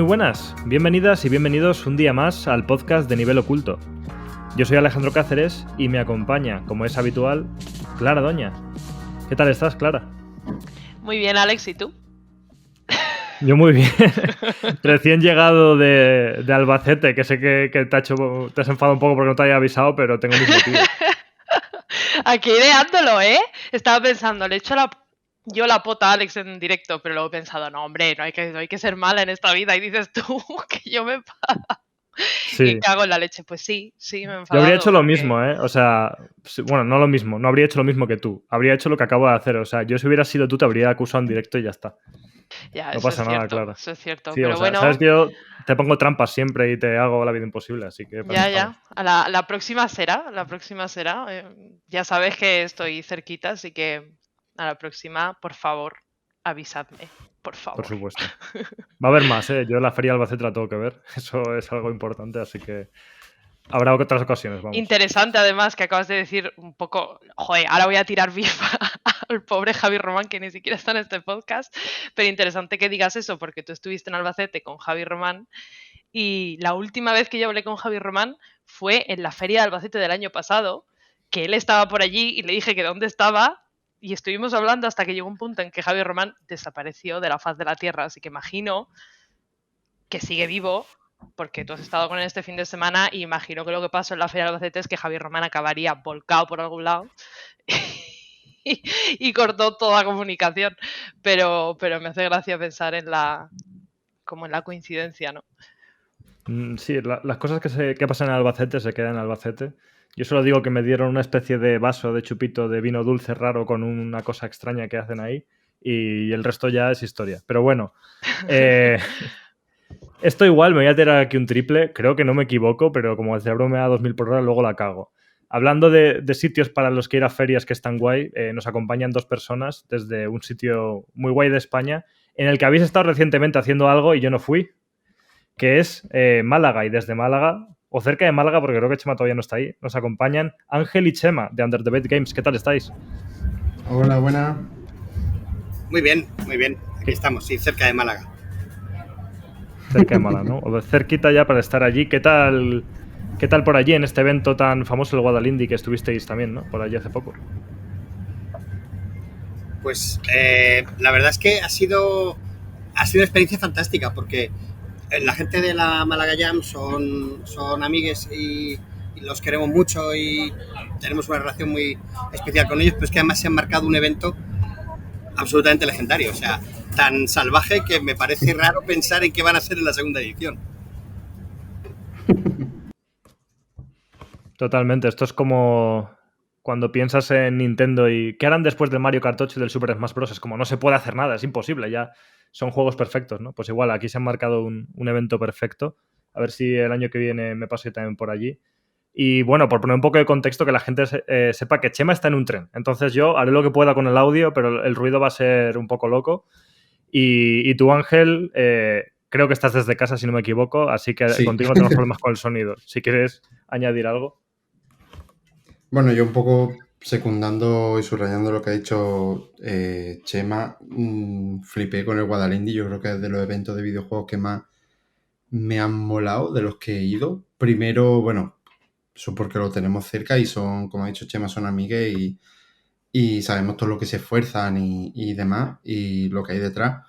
buenas, bienvenidas y bienvenidos un día más al podcast de Nivel Oculto. Yo soy Alejandro Cáceres y me acompaña, como es habitual, Clara Doña. ¿Qué tal estás, Clara? Muy bien, Alex, ¿y tú? Yo muy bien. Recién llegado de Albacete, que sé que te has enfadado un poco porque no te haya avisado, pero tengo mis motivos. Aquí ideándolo, ¿eh? Estaba pensando, le he hecho yo la pota a Alex en directo, pero luego he pensado, no, hombre, no hay que ser mala en esta vida. Y dices tú que yo me enfado. Sí. Y cago en la leche. Pues sí, me he enfadado. Yo habría hecho lo mismo, ¿eh? O sea, bueno, no lo mismo, no habría hecho lo mismo que tú. Habría hecho lo que acabo de hacer. O sea, yo si hubiera sido tú te habría acusado en directo y ya está. Ya, no eso pasa es nada, cierto, Clara. eso es cierto. Sí, pero o sea, bueno, sabes que yo te pongo trampas siempre y te hago la vida imposible, así que... Ya. A la próxima será. Ya sabes que estoy cerquita, así que a la próxima, por favor, avisadme, por favor. Por supuesto. Va a haber más, ¿eh? Yo la Feria de Albacete la tengo que ver. Eso es algo importante, así que habrá otras ocasiones, vamos. Interesante, además, que acabas de decir un poco... Joder, ahora voy a tirar bifa al pobre Javi Román, que ni siquiera está en este podcast. Pero interesante que digas eso, porque tú estuviste en Albacete con Javi Román. Y la última vez que yo hablé con Javi Román fue en la Feria de Albacete del año pasado, que él estaba por allí y le dije que dónde estaba. Y estuvimos hablando hasta que llegó un punto en que Javi Román desapareció de la faz de la Tierra. Así que imagino que sigue vivo, porque tú has estado con él este fin de semana y imagino que lo que pasó en la Feria de Albacete es que Javier Román acabaría volcado por algún lado y cortó toda comunicación. Pero me hace gracia pensar en la coincidencia, ¿no? Sí, las cosas que pasan en Albacete se quedan en Albacete. Yo solo digo que me dieron una especie de vaso de chupito de vino dulce raro con una cosa extraña que hacen ahí y el resto ya es historia. Pero bueno, esto igual me voy a tirar aquí un triple, creo que no me equivoco, pero como el cerebro me da 2000 por hora, luego la cago. Hablando de sitios para los que ir a ferias que están guay, nos acompañan dos personas desde un sitio muy guay de España, en el que habéis estado recientemente haciendo algo y yo no fui, que es Málaga. Y desde Málaga, o cerca de Málaga, porque creo que Chema todavía no está ahí, nos acompañan Ángel y Chema de Under the Bed Games. ¿Qué tal estáis? Hola, buena. Muy bien. Aquí estamos, sí, cerca de Málaga. Cerca de Málaga, ¿no? O cerquita ya para estar allí. ¿Qué tal por allí en este evento tan famoso, el Guadalindi, que estuvisteis también, ¿no? Por allí hace poco. Pues la verdad es que ha sido una experiencia fantástica, porque la gente de la Málaga Jam son amigues y los queremos mucho y tenemos una relación muy especial con ellos, pero es que además se han marcado un evento absolutamente legendario, o sea, tan salvaje que me parece raro pensar en qué van a ser en la segunda edición. Totalmente, esto es como cuando piensas en Nintendo y ¿qué harán después del Mario Kart 8 y del Super Smash Bros? Es como no se puede hacer nada, es imposible, ya son juegos perfectos, ¿no? Pues igual, aquí se han marcado un evento perfecto. A ver si el año que viene me paso yo también por allí. Y bueno, por poner un poco de contexto, que la gente sepa que Chema está en un tren. Entonces yo haré lo que pueda con el audio, pero el ruido va a ser un poco loco. Y tú, Ángel, creo que estás desde casa, si no me equivoco, así que sí. Contigo no tenemos problemas con el sonido. Si quieres añadir algo. Bueno, yo un poco secundando y subrayando lo que ha dicho Chema, flipé con el Guadalindi. Yo creo que es de los eventos de videojuegos que más me han molado, de los que he ido. Primero, bueno, eso porque lo tenemos cerca y son, como ha dicho Chema, son amigues y sabemos todo lo que se esfuerzan y demás, y lo que hay detrás.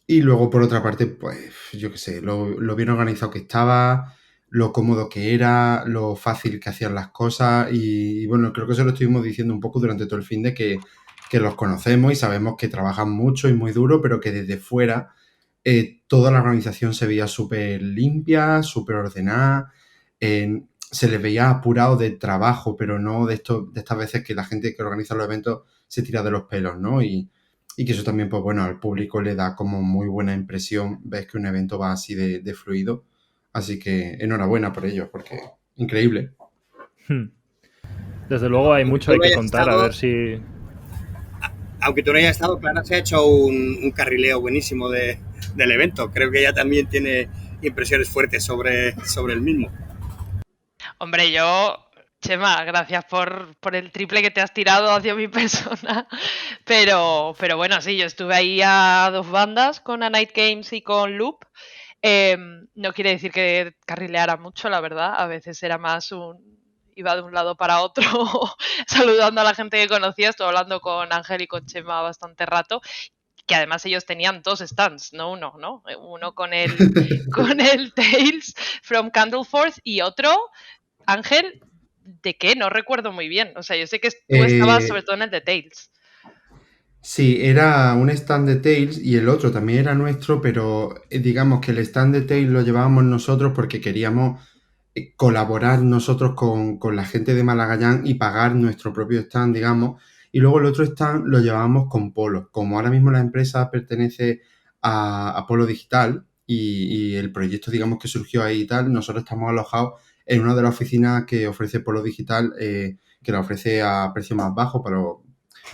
Y luego, por otra parte, pues, yo qué sé, lo bien organizado que estaba, lo cómodo que era, lo fácil que hacían las cosas y bueno, creo que eso lo estuvimos diciendo un poco durante todo el fin de que los conocemos y sabemos que trabajan mucho y muy duro, pero que desde fuera toda la organización se veía súper limpia, súper ordenada, se les veía apurado de trabajo, pero no de estas veces que la gente que organiza los eventos se tira de los pelos, ¿no? Y que eso también, pues bueno, al público le da como muy buena impresión, ves que un evento va así de fluido. Así que enhorabuena por ello, porque increíble. Desde luego hay mucho hay que contar, a ver si... Aunque tú no hayas estado, Clara se ha hecho un carrileo buenísimo del evento. Creo que ella también tiene impresiones fuertes sobre el mismo. Hombre, Chema, gracias por el triple que te has tirado hacia mi persona. Pero bueno, sí, yo estuve ahí a dos bandas, con A Night Games y con Loop. No quiere decir que carrileara mucho, la verdad. A veces era más iba de un lado para otro saludando a la gente que conocía. Estuve hablando con Ángel y con Chema bastante rato, que además ellos tenían 2 stands, no uno, ¿no? Uno con el Tales from Candleforth y otro, Ángel, ¿de qué? No recuerdo muy bien. O sea, yo sé que tú estabas sobre todo en el de Tales. Sí, era un stand de Tails y el otro también era nuestro, pero digamos que el stand de Tails lo llevábamos nosotros porque queríamos colaborar nosotros con la gente de Malagallán y pagar nuestro propio stand, digamos. Y luego el otro stand lo llevábamos con Polo. Como ahora mismo la empresa pertenece a Polo Digital y el proyecto, digamos, que surgió ahí y tal, nosotros estamos alojados en una de las oficinas que ofrece Polo Digital, que la ofrece a precio más bajo,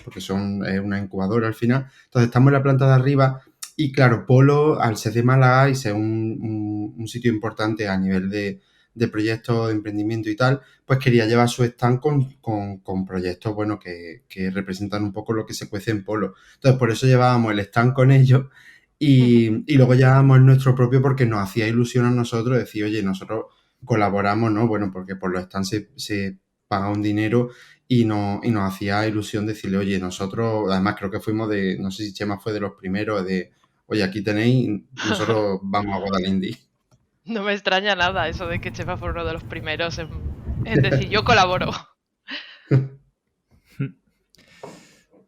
porque son una incubadora al final. Entonces estamos en la planta de arriba y claro, Polo, al ser de Málaga y ser un sitio importante a nivel de proyectos de emprendimiento y tal, pues quería llevar su stand con proyectos, bueno, que representan un poco lo que se cuece en Polo. Entonces, por eso llevábamos el stand con ellos y luego llevábamos el nuestro propio porque nos hacía ilusión a nosotros decir, oye, nosotros colaboramos, ¿no? Bueno, porque por los stands se paga un dinero y nos hacía ilusión decirle, oye, nosotros, además creo que fuimos no sé si Chema fue de los primeros, oye, aquí tenéis, nosotros vamos a Guadalindi. No me extraña nada eso de que Chema fue uno de los primeros en decir, yo colaboro.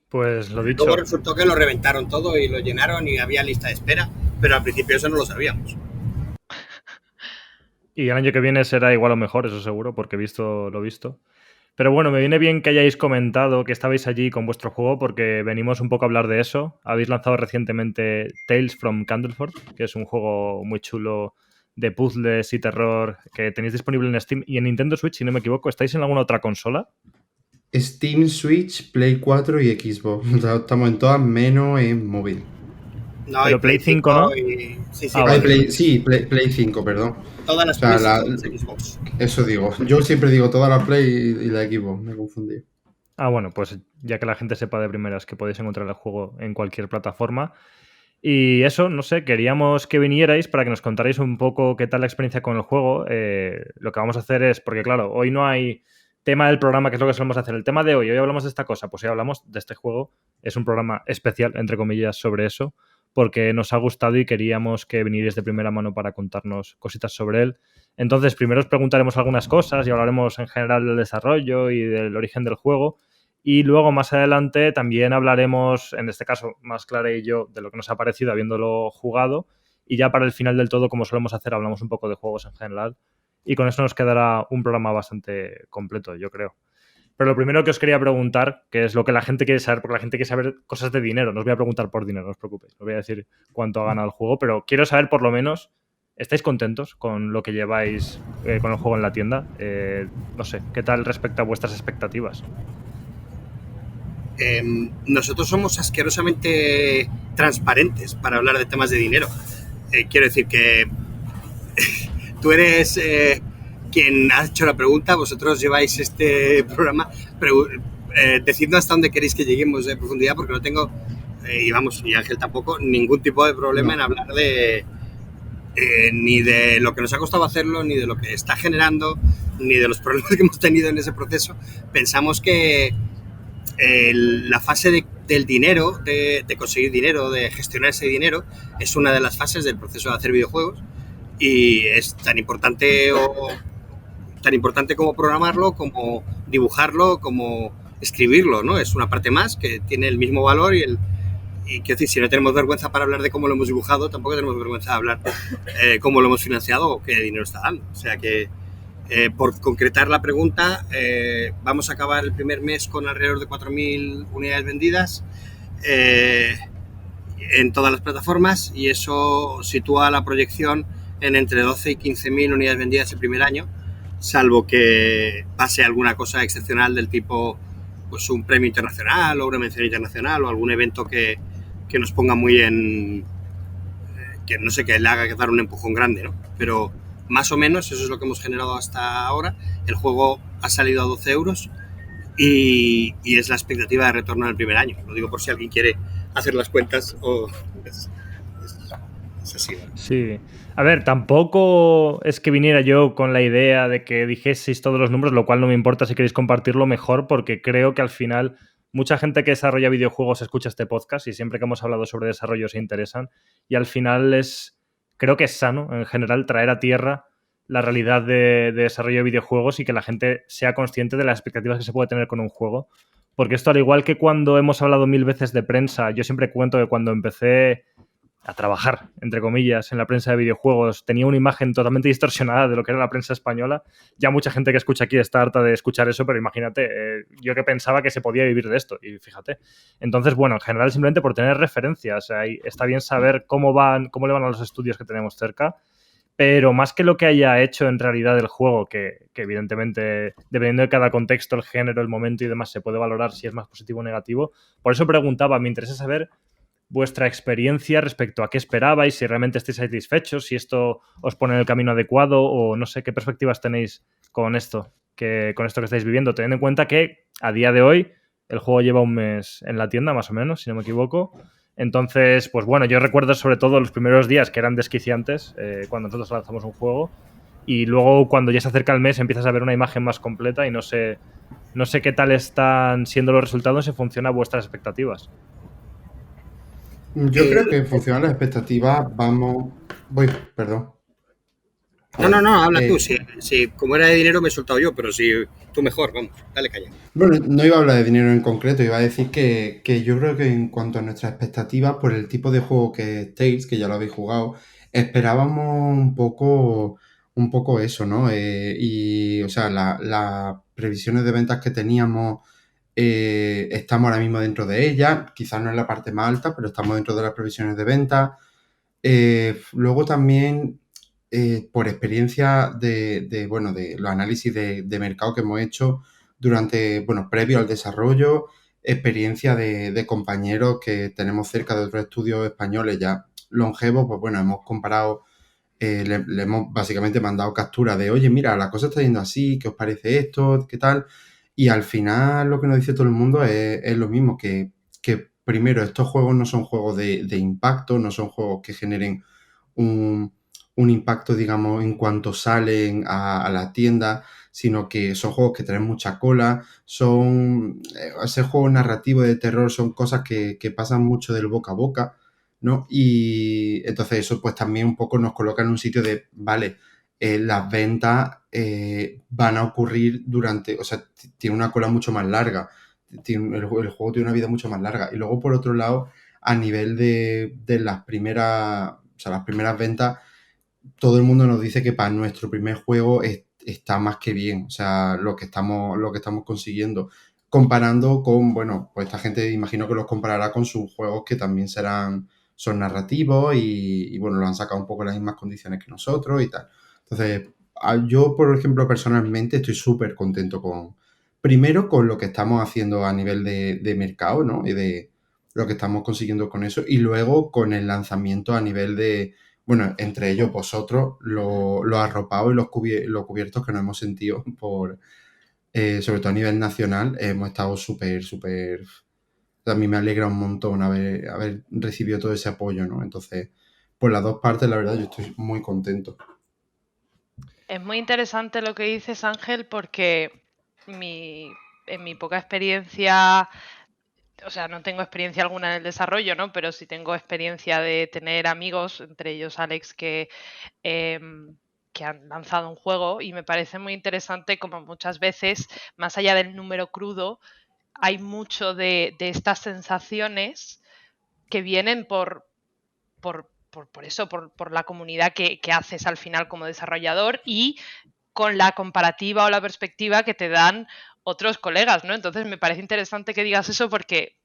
Pues lo dicho. Luego resultó que lo reventaron todo y lo llenaron y había lista de espera, pero al principio eso no lo sabíamos. Y el año que viene será igual o mejor, eso seguro, porque he visto lo visto. Pero bueno, me viene bien que hayáis comentado que estabais allí con vuestro juego porque venimos un poco a hablar de eso. Habéis lanzado recientemente Tales from Candleforth, que es un juego muy chulo de puzzles y terror que tenéis disponible en Steam y en Nintendo Switch, si no me equivoco. ¿Estáis en alguna otra consola? Steam, Switch, Play 4 y Xbox. Estamos en todas menos en móvil. No, pero Play 5, ¿no? Sí, vale. Play 5, perdón. Todas las Xbox. Eso digo. Yo siempre digo todas las Play y la Xbox. Me confundí. Bueno, pues ya que la gente sepa de primeras que podéis encontrar el juego en cualquier plataforma. Y eso, no sé, queríamos que vinierais para que nos contarais un poco qué tal la experiencia con el juego. Lo que vamos a hacer es, porque claro, hoy no hay tema del programa, que es lo que solemos hacer. El tema de hoy hablamos de esta cosa, pues hoy hablamos de este juego. Es un programa especial, entre comillas, sobre eso, porque nos ha gustado y queríamos que vinierais de primera mano para contarnos cositas sobre él. Entonces, primero os preguntaremos algunas cosas y hablaremos en general del desarrollo y del origen del juego. Y luego, más adelante, también hablaremos, en este caso, más Clara y yo, de lo que nos ha parecido habiéndolo jugado. Y ya para el final del todo, como solemos hacer, hablamos un poco de juegos en general. Y con eso nos quedará un programa bastante completo, yo creo. Pero lo primero que os quería preguntar, que es lo que la gente quiere saber, porque la gente quiere saber cosas de dinero. No os voy a preguntar por dinero, no os preocupéis. No os voy a decir cuánto ha ganado el juego, pero quiero saber por lo menos, ¿estáis contentos con lo que lleváis con el juego en la tienda? No sé, ¿qué tal respecto a vuestras expectativas? Nosotros somos asquerosamente transparentes para hablar de temas de dinero. Quiero decir que tú eres quien ha hecho la pregunta, vosotros lleváis este programa, decidme hasta dónde queréis que lleguemos de profundidad, porque no tengo, y Ángel tampoco, ningún tipo de problema en hablar de ni de lo que nos ha costado hacerlo, ni de lo que está generando, ni de los problemas que hemos tenido en ese proceso. Pensamos que la fase del dinero, de conseguir dinero, de gestionar ese dinero, es una de las fases del proceso de hacer videojuegos y es tan importante como programarlo, como dibujarlo, como escribirlo, ¿no? Es una parte más que tiene el mismo valor y quiero decir, si no tenemos vergüenza para hablar de cómo lo hemos dibujado, tampoco tenemos vergüenza de hablar cómo lo hemos financiado o qué dinero está dando. O sea que por concretar la pregunta, vamos a acabar el primer mes con alrededor de 4.000 unidades vendidas en todas las plataformas y eso sitúa la proyección en entre 12 y 15.000 unidades vendidas el primer año, salvo que pase alguna cosa excepcional del tipo pues un premio internacional o una mención internacional o algún evento que nos ponga muy en... que no sé, que le haga dar un empujón grande, ¿no? Pero más o menos eso es lo que hemos generado hasta ahora. El juego ha salido a 12 euros y es la expectativa de retorno en el primer año. Lo digo por si alguien quiere hacer las cuentas o... Es así, ¿no? Sí. A ver, tampoco es que viniera yo con la idea de que dijeseis todos los números, lo cual no me importa si queréis compartirlo mejor, porque creo que al final mucha gente que desarrolla videojuegos escucha este podcast y siempre que hemos hablado sobre desarrollo se interesan. Y al final creo que es sano, en general, traer a tierra la realidad de desarrollo de videojuegos y que la gente sea consciente de las expectativas que se puede tener con un juego. Porque esto, al igual que cuando hemos hablado 1000 veces de prensa, yo siempre cuento que cuando empecé a trabajar, entre comillas, en la prensa de videojuegos, tenía una imagen totalmente distorsionada de lo que era la prensa española. Ya mucha gente que escucha aquí está harta de escuchar eso, pero imagínate, yo que pensaba que se podía vivir de esto, y fíjate. Entonces, bueno, en general simplemente por tener referencias, está bien saber cómo le van a los estudios que tenemos cerca, pero más que lo que haya hecho en realidad el juego, que evidentemente, dependiendo de cada contexto, el género, el momento y demás, se puede valorar si es más positivo o negativo. Por eso preguntaba, me interesa saber vuestra experiencia respecto a qué esperabais, si realmente estáis satisfechos, si esto os pone en el camino adecuado o no sé qué perspectivas tenéis con esto que estáis viviendo, teniendo en cuenta que a día de hoy el juego lleva un mes en la tienda, más o menos, si no me equivoco. Entonces, pues bueno, yo recuerdo sobre todo los primeros días que eran desquiciantes cuando nosotros lanzamos un juego, y luego cuando ya se acerca el mes empiezas a ver una imagen más completa y no sé qué tal están siendo los resultados en función a vuestras expectativas. Yo creo que en función a las expectativas perdón. No, habla tú. Si como era de dinero me he soltado yo, pero si tú mejor, vamos, dale caña. Bueno, no iba a hablar de dinero en concreto, iba a decir que yo creo que en cuanto a nuestras expectativas por el tipo de juego que es Tales, que ya lo habéis jugado, esperábamos un poco eso, ¿no? Y, o sea, las previsiones de ventas que teníamos, estamos ahora mismo dentro de ellas, quizás no en la parte más alta, pero estamos dentro de las previsiones de ventas. Luego también, por experiencia de los análisis de mercado que hemos hecho durante, previo al desarrollo, experiencia de compañeros que tenemos cerca de otros estudios españoles ya longevos, pues bueno, hemos comparado, le hemos básicamente mandado captura de, oye, mira, la cosa está yendo así, ¿qué os parece esto? ¿Qué tal? Y al final lo que nos dice todo el mundo es lo mismo, que primero, estos juegos no son juegos de impacto, no son juegos que generen un impacto, digamos, en cuanto salen a la tienda, sino que son juegos que traen mucha cola, son ese juego narrativo de terror, son cosas que pasan mucho del boca a boca, ¿no? Y entonces eso pues también un poco nos coloca en un sitio de, vale, las ventas van a ocurrir o sea, tiene una cola mucho más larga, el juego tiene una vida mucho más larga. Y luego, por otro lado, a nivel de las primeras ventas, todo el mundo nos dice que para nuestro primer juego está más que bien, o sea, lo que estamos consiguiendo. Comparando con, bueno, pues esta gente imagino que los comparará con sus juegos que también son narrativos y bueno, lo han sacado un poco en las mismas condiciones que nosotros y tal. Entonces, yo, por ejemplo, personalmente estoy súper contento primero con lo que estamos haciendo a nivel de mercado, ¿no? Y de lo que estamos consiguiendo con eso. Y luego con el lanzamiento a nivel de, bueno, entre ellos vosotros, los arropados y los cubiertos que nos hemos sentido sobre todo a nivel nacional, hemos estado súper, súper... A mí me alegra un montón haber recibido todo ese apoyo, ¿no? Entonces, por las dos partes, la verdad, yo estoy muy contento. Es muy interesante lo que dices, Ángel, porque en mi poca experiencia, o sea, no tengo experiencia alguna en el desarrollo, ¿no? Pero sí tengo experiencia de tener amigos, entre ellos Alex, que han lanzado un juego, y me parece muy interesante como muchas veces, más allá del número crudo, hay mucho de estas sensaciones que vienen por eso, por la comunidad que haces al final como desarrollador y con la comparativa o la perspectiva que te dan otros colegas, ¿no? Entonces me parece interesante que digas eso porque,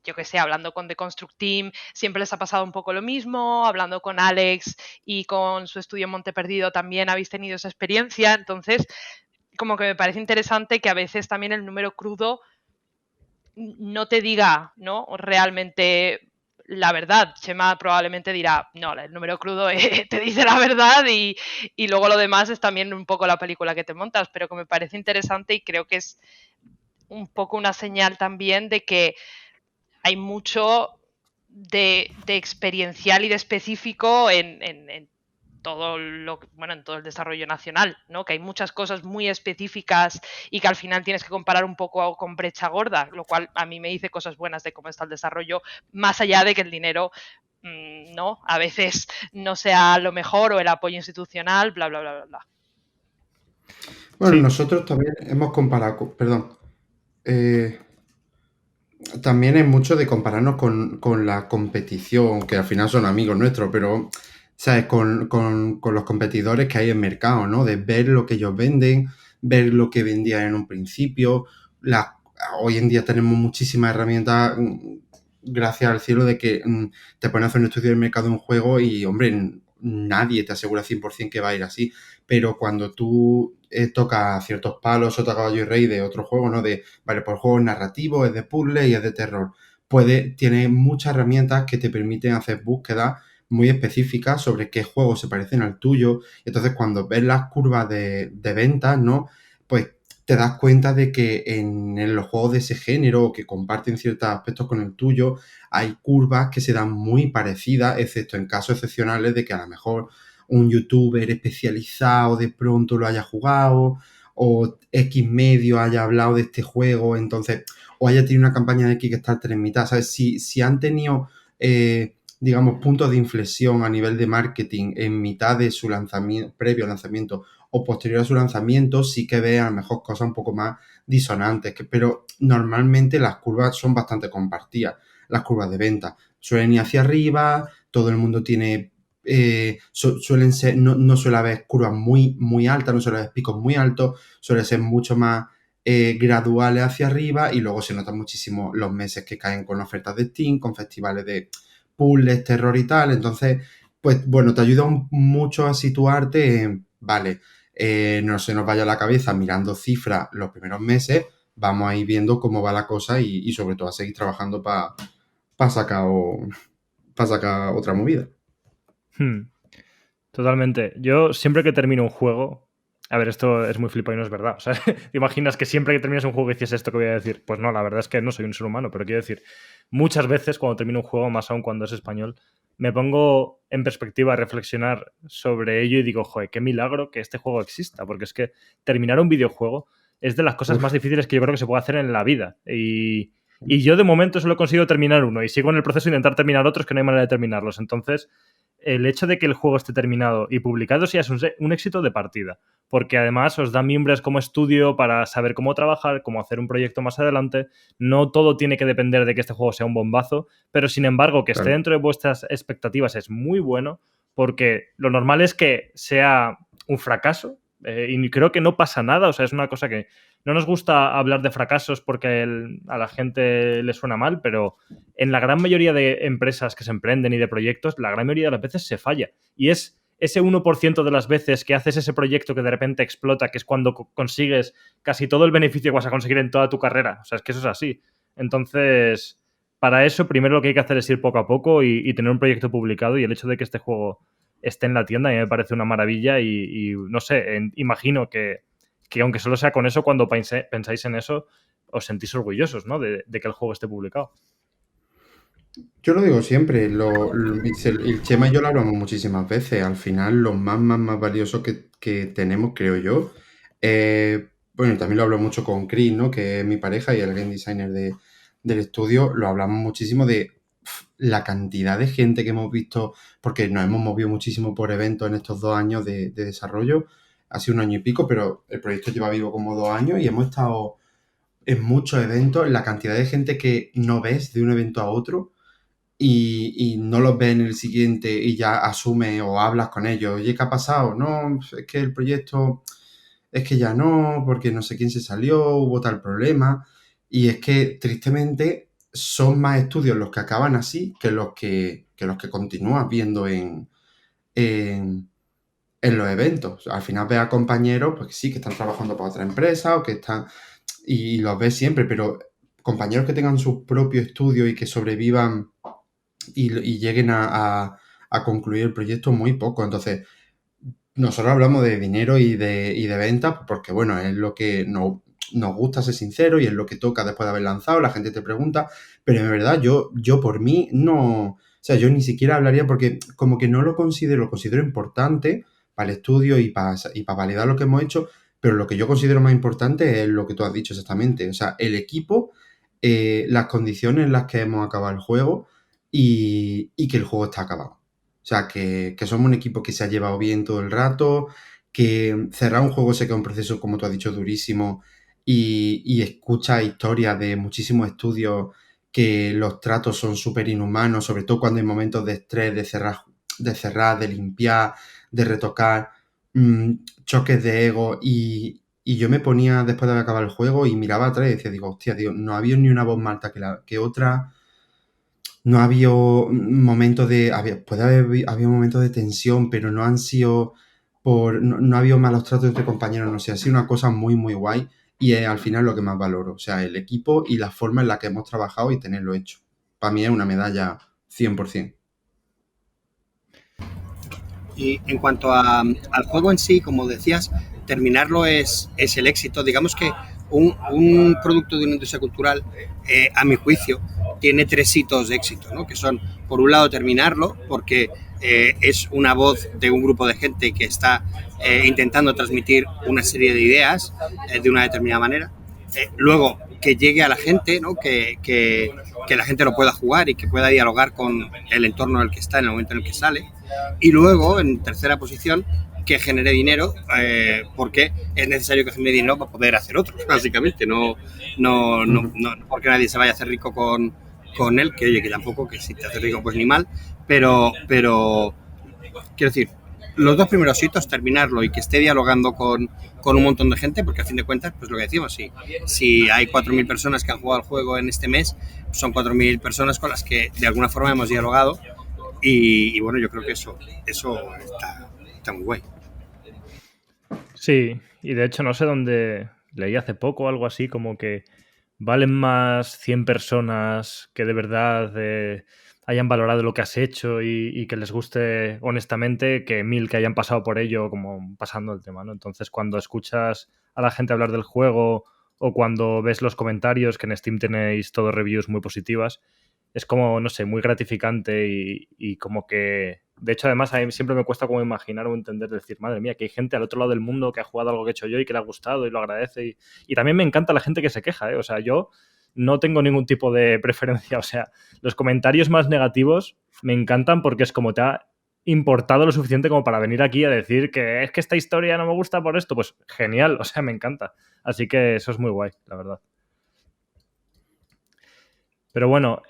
yo que sé, hablando con The Construct Team siempre les ha pasado un poco lo mismo, hablando con Alex y con su estudio Monte Perdido también habéis tenido esa experiencia, entonces como que me parece interesante que a veces también el número crudo no te diga, ¿no?, realmente la verdad. Chema probablemente dirá, no, el número crudo te dice la verdad y luego lo demás es también un poco la película que te montas, pero que me parece interesante y creo que es un poco una señal también de que hay mucho de experiencial y de específico en todo en todo el desarrollo nacional, ¿no? Que hay muchas cosas muy específicas y que al final tienes que comparar un poco con brecha gorda, lo cual a mí me dice cosas buenas de cómo está el desarrollo, más allá de que el dinero no, a veces no sea lo mejor o el apoyo institucional, bla, bla, bla, bla, bla. Bueno, Sí. nosotros también hemos comparado, también es mucho de compararnos con la competición, que al final son amigos nuestros, pero, ¿sabes? Con los competidores que hay en mercado, ¿no? De ver lo que ellos venden, ver lo que vendían en un principio. Hoy en día tenemos muchísimas herramientas, gracias al cielo, de que te pones a hacer un estudio del mercado de un juego y, hombre, nadie te asegura 100% que va a ir así. Pero cuando tú tocas ciertos palos o caballo y rey de otro juego, ¿no? Vale, pues el juego es narrativo, es de puzzle y es de terror. Tiene muchas herramientas que te permiten hacer búsquedas muy específicas sobre qué juegos se parecen al tuyo. Entonces, cuando ves las curvas de ventas, ¿no? Pues te das cuenta de que en los juegos de ese género, que comparten ciertos aspectos con el tuyo, hay curvas que se dan muy parecidas, excepto en casos excepcionales de que a lo mejor un youtuber especializado de pronto lo haya jugado, o X medio haya hablado de este juego, entonces, o haya tenido una campaña de Kickstarter en mitad, ¿sabes? Si han tenido, digamos, puntos de inflexión a nivel de marketing en mitad de su lanzamiento, previo al lanzamiento o posterior a su lanzamiento, sí que ve a lo mejor cosas un poco más disonantes, pero normalmente las curvas son bastante compartidas, las curvas de venta. Suelen ir hacia arriba, todo el mundo tiene suelen ser, no suele haber curvas muy, muy altas, no suele haber picos muy altos, suele ser mucho más graduales hacia arriba y luego se notan muchísimo los meses que caen con ofertas de Steam, con festivales de puzzles, terror y tal. Entonces, pues bueno, te ayuda mucho a situarte en, vale, no se nos vaya la cabeza mirando cifras los primeros meses, vamos a ir viendo cómo va la cosa y sobre todo a seguir trabajando para sacar otra movida. Totalmente. Yo siempre que termino un juego, a ver, esto es muy flipado y no es verdad. O sea, ¿te imaginas que siempre que terminas un juego dices esto que voy a decir? Pues no, la verdad es que no soy un ser humano, pero quiero decir, muchas veces cuando termino un juego, más aún cuando es español, me pongo en perspectiva a reflexionar sobre ello y digo, joder, qué milagro que este juego exista, porque es que terminar un videojuego es de las cosas más difíciles que yo creo que se puede hacer en la vida. Y yo de momento solo he conseguido terminar uno y sigo en el proceso de intentar terminar otros que no hay manera de terminarlos. Entonces, el hecho de que el juego esté terminado y publicado sí es un éxito de partida, porque además os da mimbres como estudio para saber cómo trabajar, cómo hacer un proyecto más adelante. No todo tiene que depender de que este juego sea un bombazo, pero sin embargo que esté dentro de vuestras expectativas es muy bueno, porque lo normal es que sea un fracaso, y creo que no pasa nada. O sea, es una cosa que no nos gusta hablar de fracasos porque a la gente le suena mal, pero en la gran mayoría de empresas que se emprenden y de proyectos, la gran mayoría de las veces se falla. Y es ese 1% de las veces que haces ese proyecto que de repente explota, que es cuando consigues casi todo el beneficio que vas a conseguir en toda tu carrera. O sea, es que eso es así. Entonces, para eso, primero lo que hay que hacer es ir poco a poco y tener un proyecto publicado, y el hecho de que este juego esté en la tienda a mí me parece una maravilla y no sé, imagino que aunque solo sea con eso, cuando pensáis en eso, os sentís orgullosos, ¿no? De que el juego esté publicado. Yo lo digo siempre, el Chema y yo lo hablamos muchísimas veces. Al final, lo más valioso que tenemos, creo yo, bueno, y también lo hablo mucho con Chris, ¿no? Que es mi pareja y el game designer del estudio, lo hablamos muchísimo de la cantidad de gente que hemos visto, porque nos hemos movido muchísimo por eventos en estos 2 años de desarrollo. Ha sido 1 año y pico, pero el proyecto lleva vivo como 2 años y hemos estado en muchos eventos, la cantidad de gente que no ves de un evento a otro y no los ves en el siguiente y ya asumes o hablas con ellos. Oye, ¿qué ha pasado? No, es que el proyecto, es que ya no, porque no sé quién se salió, hubo tal problema. Y es que, tristemente, son más estudios los que acaban así que los que continúas viendo en los eventos. Al final ves a compañeros, pues sí, que están trabajando para otra empresa o que están... Y los ves siempre, pero compañeros que tengan su propio estudio y que sobrevivan y lleguen a concluir el proyecto muy poco. Entonces, nosotros hablamos de dinero y de ventas porque, bueno, es lo que nos gusta ser sinceros y es lo que toca después de haber lanzado, la gente te pregunta, pero en verdad yo por mí no, o sea, yo ni siquiera hablaría porque como que no lo considero importante para el estudio y para validar lo que hemos hecho, pero lo que yo considero más importante es lo que tú has dicho exactamente, o sea, el equipo, las condiciones en las que hemos acabado el juego y que el juego está acabado. O sea, que somos un equipo que se ha llevado bien todo el rato, que cerrar un juego sé que es un proceso, como tú has dicho, durísimo y escucha historias de muchísimos estudios que los tratos son súper inhumanos, sobre todo cuando hay momentos de estrés, de cerrar, de limpiar, de retocar, choques de ego y yo me ponía después de acabar el juego y miraba atrás y decía, digo, hostia, tío, no había ni una voz más alta que otra, no ha habido momentos había momentos de tensión, pero no han sido no ha habido malos tratos entre compañeros, no sé, ha sido una cosa muy, muy guay y es al final lo que más valoro, o sea, el equipo y la forma en la que hemos trabajado y tenerlo hecho. Para mí es una medalla 100%. Y en cuanto al juego en sí, como decías, terminarlo es el éxito. Digamos que un producto de una industria cultural, a mi juicio, tiene 3 hitos de éxito, ¿no? Que son, por un lado, terminarlo, porque es una voz de un grupo de gente que está intentando transmitir una serie de ideas de una determinada manera. Luego, que llegue a la gente, ¿no? Que la gente lo pueda jugar y que pueda dialogar con el entorno en el que está en el momento en el que sale. Y luego, en tercera posición, que genere dinero, porque es necesario que genere dinero para poder hacer otro, básicamente. No porque nadie se vaya a hacer rico con él, que oye, que tampoco, que si te hace rico pues ni mal, pero quiero decir, los 2 primeros hitos, terminarlo y que esté dialogando con un montón de gente, porque al fin de cuentas, pues lo que decimos, si hay 4.000 personas que han jugado al juego en este mes, son 4.000 personas con las que de alguna forma hemos dialogado y bueno, yo creo que eso está muy guay. Sí, y de hecho no sé dónde leí hace poco algo así como que valen más 100 personas que de verdad hayan valorado lo que has hecho y que les guste honestamente que 1.000 que hayan pasado por ello como pasando el tema, ¿no? Entonces cuando escuchas a la gente hablar del juego o cuando ves los comentarios, que en Steam tenéis todos reviews muy positivas, es como, no sé, muy gratificante y como que... De hecho, además, a mí siempre me cuesta como imaginar o entender, decir, madre mía, que hay gente al otro lado del mundo que ha jugado algo que he hecho yo y que le ha gustado y lo agradece. Y también me encanta la gente que se queja, ¿eh? O sea, yo no tengo ningún tipo de preferencia. O sea, los comentarios más negativos me encantan porque es como te ha importado lo suficiente como para venir aquí a decir que es que esta historia no me gusta por esto. Pues genial, o sea, me encanta. Así que eso es muy guay, la verdad. Pero bueno,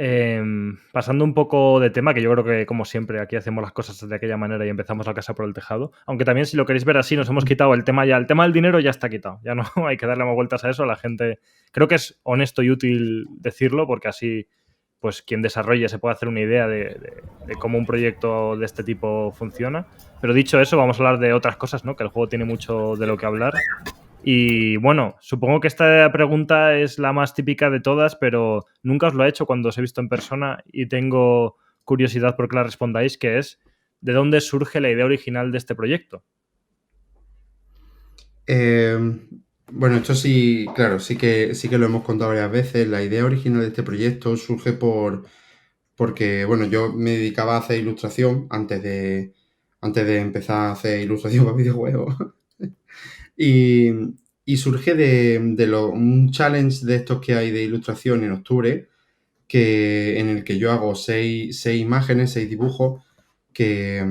pasando un poco de tema, que yo creo que como siempre aquí hacemos las cosas de aquella manera y empezamos la casa por el tejado, aunque también si lo queréis ver así nos hemos quitado el tema del dinero ya está quitado, ya no hay que darle más vueltas a eso, la gente, creo que es honesto y útil decirlo porque así pues quien desarrolle se puede hacer una idea de cómo un proyecto de este tipo funciona, pero dicho eso vamos a hablar de otras cosas, ¿no? Que el juego tiene mucho de lo que hablar. Y bueno, supongo que esta pregunta es la más típica de todas, pero nunca os lo he hecho cuando os he visto en persona y tengo curiosidad por que la respondáis, que es ¿de dónde surge la idea original de este proyecto? Bueno, esto sí, claro, sí que lo hemos contado varias veces. La idea original de este proyecto surge porque, bueno, yo me dedicaba a hacer ilustración antes de empezar a hacer ilustración para videojuegos. Y surge de un challenge de estos que hay de ilustración en octubre, en el que yo hago 6 imágenes, 6 dibujos, que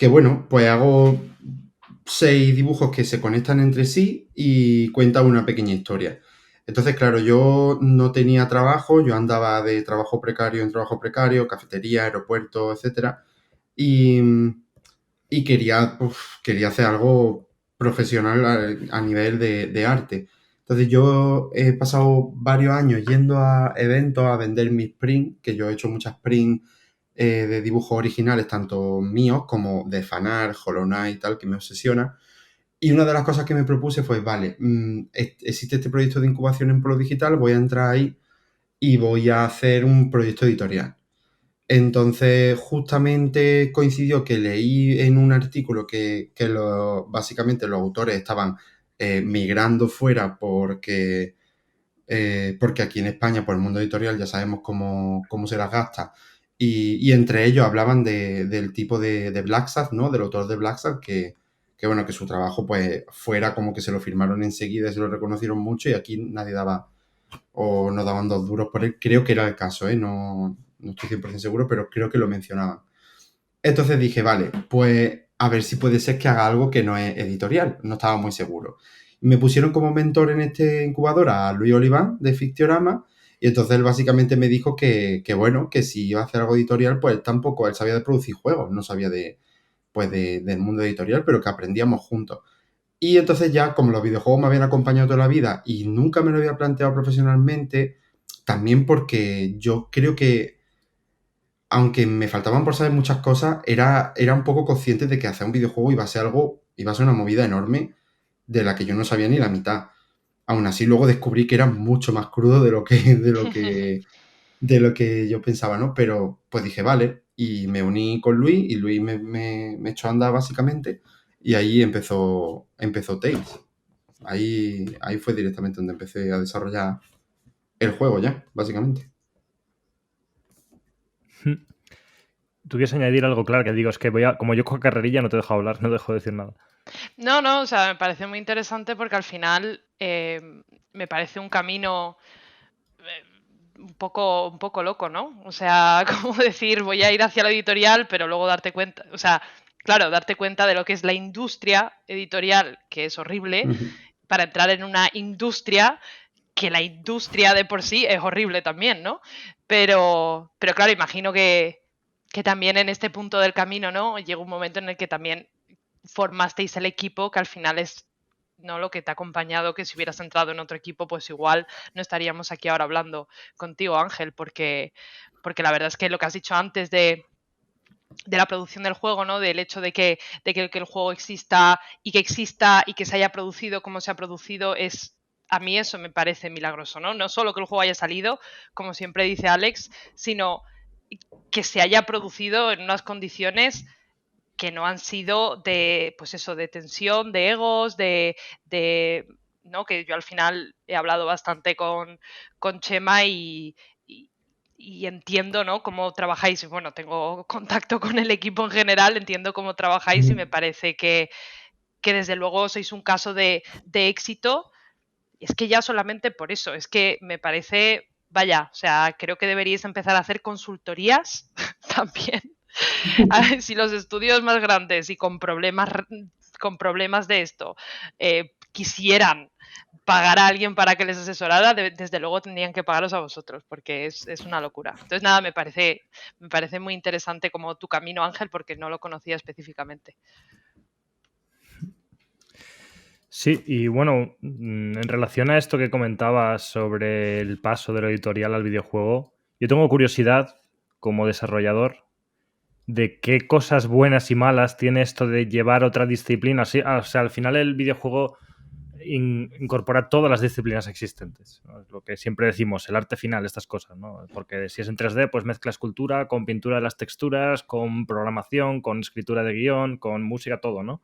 bueno, pues hago 6 dibujos que se conectan entre sí y cuentan una pequeña historia. Entonces, claro, yo no tenía trabajo, yo andaba de trabajo precario en trabajo precario, cafetería, aeropuerto, etcétera, y quería hacer algo profesional a nivel de arte. Entonces yo he pasado varios años yendo a eventos a vender mis prints, que yo he hecho muchas prints de dibujos originales, tanto míos como de fanart, Hollow Knight y tal, que me obsesiona. Y una de las cosas que me propuse fue, vale, existe este proyecto de incubación en Polo Digital, voy a entrar ahí y voy a hacer un proyecto editorial. Entonces, justamente coincidió que leí en un artículo que básicamente los autores estaban migrando fuera porque aquí en España, por el mundo editorial, ya sabemos cómo se las gasta. Y entre ellos hablaban del tipo de Black Sad, ¿no? Del autor de Black Sad, que bueno, que su trabajo pues fuera como que se lo firmaron enseguida y se lo reconocieron mucho y aquí nadie daba o no daban 2 duros por él. Creo que era el caso, no estoy 100% seguro, pero creo que lo mencionaban. Entonces dije, vale, pues a ver si puede ser que haga algo que no es editorial. No estaba muy seguro. Me pusieron como mentor en este incubador a Luis Oliván de Fictiorama y entonces él básicamente me dijo que bueno, que si iba a hacer algo editorial, pues tampoco él sabía de producir juegos, no sabía del mundo editorial, pero que aprendíamos juntos. Y entonces ya, como los videojuegos me habían acompañado toda la vida y nunca me lo había planteado profesionalmente, también porque yo creo que, aunque me faltaban por saber muchas cosas, era un poco consciente de que hacer un videojuego iba a ser una movida enorme de la que yo no sabía ni la mitad. Aún así, luego descubrí que era mucho más crudo de lo que yo pensaba, ¿no? Pero pues dije, vale, y me uní con Luis y Luis me echó a andar básicamente y ahí empezó Tales. Ahí fue directamente donde empecé a desarrollar el juego ya, básicamente. ¿Tú quieres añadir algo? Claro, que digo, es que como yo con carrerilla no te dejo hablar, no dejo de decir nada. No, o sea, me parece muy interesante porque al final me parece un camino un poco loco, ¿no? O sea, como decir, voy a ir hacia la editorial, pero luego darte cuenta, o sea, claro, darte cuenta de lo que es la industria editorial, que es horrible, para entrar en una industria que la industria de por sí es horrible también, ¿no? Pero claro, imagino que también en este punto del camino, ¿no? Llega un momento en el que también formasteis el equipo que al final es no lo que te ha acompañado, que si hubieras entrado en otro equipo, pues igual no estaríamos aquí ahora hablando contigo, Ángel, porque la verdad es que lo que has dicho antes de la producción del juego, ¿no? Del hecho de que el juego exista y que se haya producido como se ha producido a mí eso me parece milagroso, ¿no? No solo que el juego haya salido, como siempre dice Alex, sino que se haya producido en unas condiciones que no han sido de, pues eso, de tensión, de egos, ¿no? Que yo al final he hablado bastante con Chema y entiendo, ¿no? Cómo trabajáis. Bueno, tengo contacto con el equipo en general, entiendo cómo trabajáis y me parece que desde luego sois un caso de éxito. Es que ya solamente por eso, es que me parece, vaya, o sea, creo que deberíais empezar a hacer consultorías también. A ver, si los estudios más grandes y con problemas de esto quisieran pagar a alguien para que les asesorara, desde luego tendrían que pagaros a vosotros, porque es una locura. Entonces, nada, me parece muy interesante como tu camino, Ángel, porque no lo conocía específicamente. Sí, y bueno, en relación a esto que comentabas sobre el paso de lo editorial al videojuego, yo tengo curiosidad como desarrollador de qué cosas buenas y malas tiene esto de llevar otra disciplina. Sí, o sea, al final el videojuego incorpora todas las disciplinas existentes, ¿no? Es lo que siempre decimos, el arte final, estas cosas, ¿no? Porque si es en 3D, pues mezcla escultura con pintura de las texturas, con programación, con escritura de guión, con música, todo, ¿no?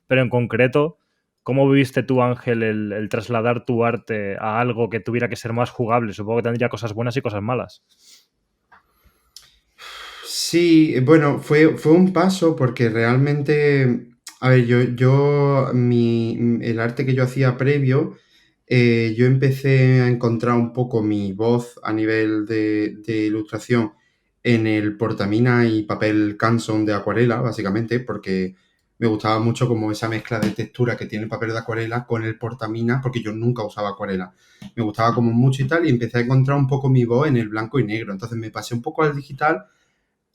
Pero en concreto, ¿cómo viviste tú, Ángel, el trasladar tu arte a algo que tuviera que ser más jugable? Supongo que tendría cosas buenas y cosas malas. Sí, bueno, fue un paso porque realmente, a ver, el arte que yo hacía previo, yo empecé a encontrar un poco mi voz a nivel de ilustración en el portamina y papel Canson de acuarela, básicamente, porque me gustaba mucho como esa mezcla de textura que tiene el papel de acuarela con el portamina, porque yo nunca usaba acuarela. Me gustaba como mucho y tal, y empecé a encontrar un poco mi voz en el blanco y negro. Entonces me pasé un poco al digital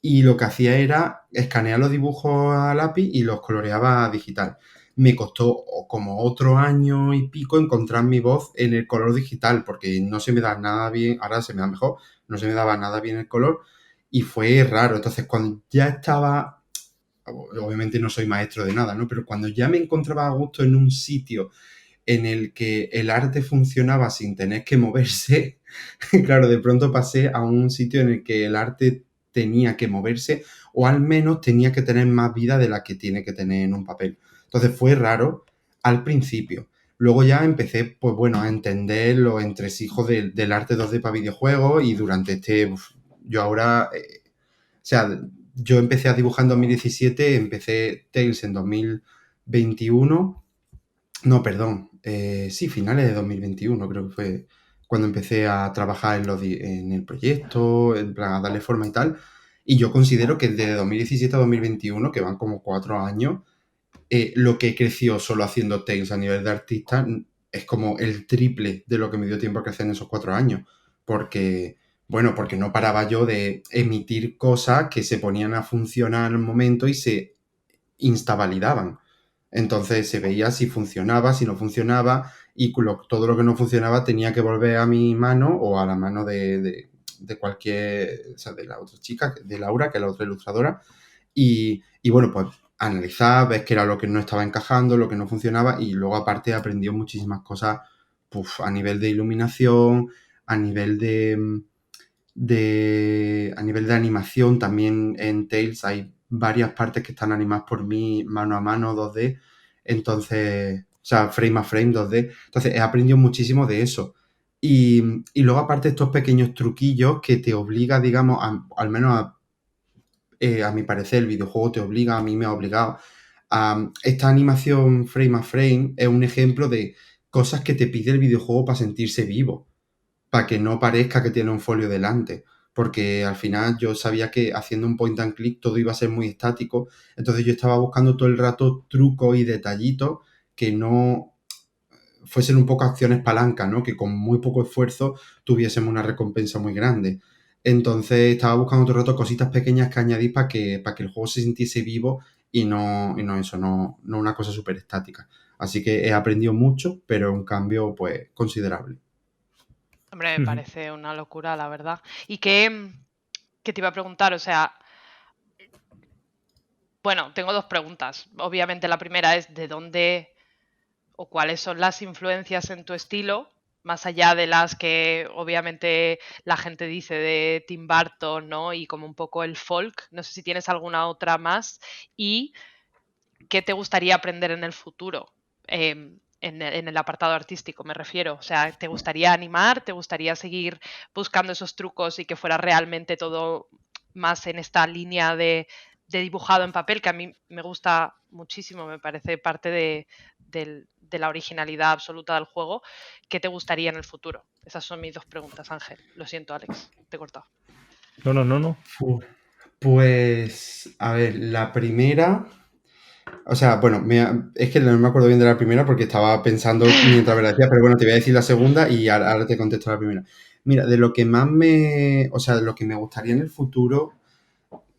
y lo que hacía era escanear los dibujos a lápiz y los coloreaba a digital. Me costó como otro año y pico encontrar mi voz en el color digital, porque no se me da nada bien, ahora se me da mejor, no se me daba nada bien el color y fue raro. Entonces, cuando ya estaba, obviamente no soy maestro de nada, ¿no? Pero cuando ya me encontraba a gusto en un sitio en el que el arte funcionaba sin tener que moverse, claro, de pronto pasé a un sitio en el que el arte tenía que moverse o al menos tenía que tener más vida de la que tiene que tener en un papel. Entonces fue raro al principio, Luego ya empecé, pues bueno, a entender los entresijos del arte 2D para videojuegos y durante yo ahora, o sea, yo empecé a dibujar en 2017, empecé Tales en 2021, no, perdón, sí, finales de 2021 creo que fue cuando empecé a trabajar en el proyecto, en plan a darle forma y tal, y yo considero que desde 2017 a 2021, que van como 4 años, lo que he crecido solo haciendo Tales a nivel de artista es como el triple de lo que me dio tiempo a crecer en esos 4 años. Porque, bueno, porque no paraba yo de emitir cosas que se ponían a funcionar en el momento y se instavalidaban. Entonces se veía si funcionaba, si no funcionaba, y todo lo que no funcionaba tenía que volver a mi mano o a la mano de cualquier, o sea, de la otra chica, de Laura, que es la otra ilustradora, y bueno, pues analizar, ves qué era lo que no estaba encajando, lo que no funcionaba, y luego aparte aprendió muchísimas cosas a nivel de iluminación, a nivel a nivel de animación. También en Tales hay varias partes que están animadas por mí mano a mano 2D, entonces, o sea, frame a frame 2D, entonces he aprendido muchísimo de eso. Y luego aparte estos pequeños truquillos que te obliga, digamos, al menos a mi parecer el videojuego te obliga, a mí me ha obligado a esta animación frame a frame. Es un ejemplo de cosas que te pide el videojuego para sentirse vivo, para que no parezca que tiene un folio delante, porque al final yo sabía que haciendo un point and click todo iba a ser muy estático, entonces yo estaba buscando todo el rato trucos y detallitos que no fuesen un poco acciones palanca, ¿no? Que con muy poco esfuerzo tuviésemos una recompensa muy grande. Entonces estaba buscando todo el rato cositas pequeñas que añadir para que el juego se sintiese vivo y no eso, no una cosa súper estática. Así que he aprendido mucho, pero un cambio pues considerable. Hombre, me parece una locura, la verdad. ¿Y qué te iba a preguntar? O sea, bueno, tengo dos preguntas. Obviamente la primera es ¿de dónde o cuáles son las influencias en tu estilo? Más allá de las que obviamente la gente dice de Tim Burton, ¿no? Y como un poco el folk. No sé si tienes alguna otra más. ¿Y qué te gustaría aprender en el futuro? En el apartado artístico, me refiero. O sea, ¿te gustaría animar? ¿Te gustaría seguir buscando esos trucos y que fuera realmente todo más en esta línea de dibujado en papel, que a mí me gusta muchísimo, me parece parte de la originalidad absoluta del juego? ¿Qué te gustaría en el futuro? Esas son mis dos preguntas, Ángel. Lo siento, Alex, te he cortado. No. Pues, a ver, la primera... O sea, bueno, es que no me acuerdo bien de la primera porque estaba pensando mientras me la decía, pero bueno, te voy a decir la segunda y ahora te contesto la primera. Mira, de lo que más o sea, de lo que me gustaría en el futuro,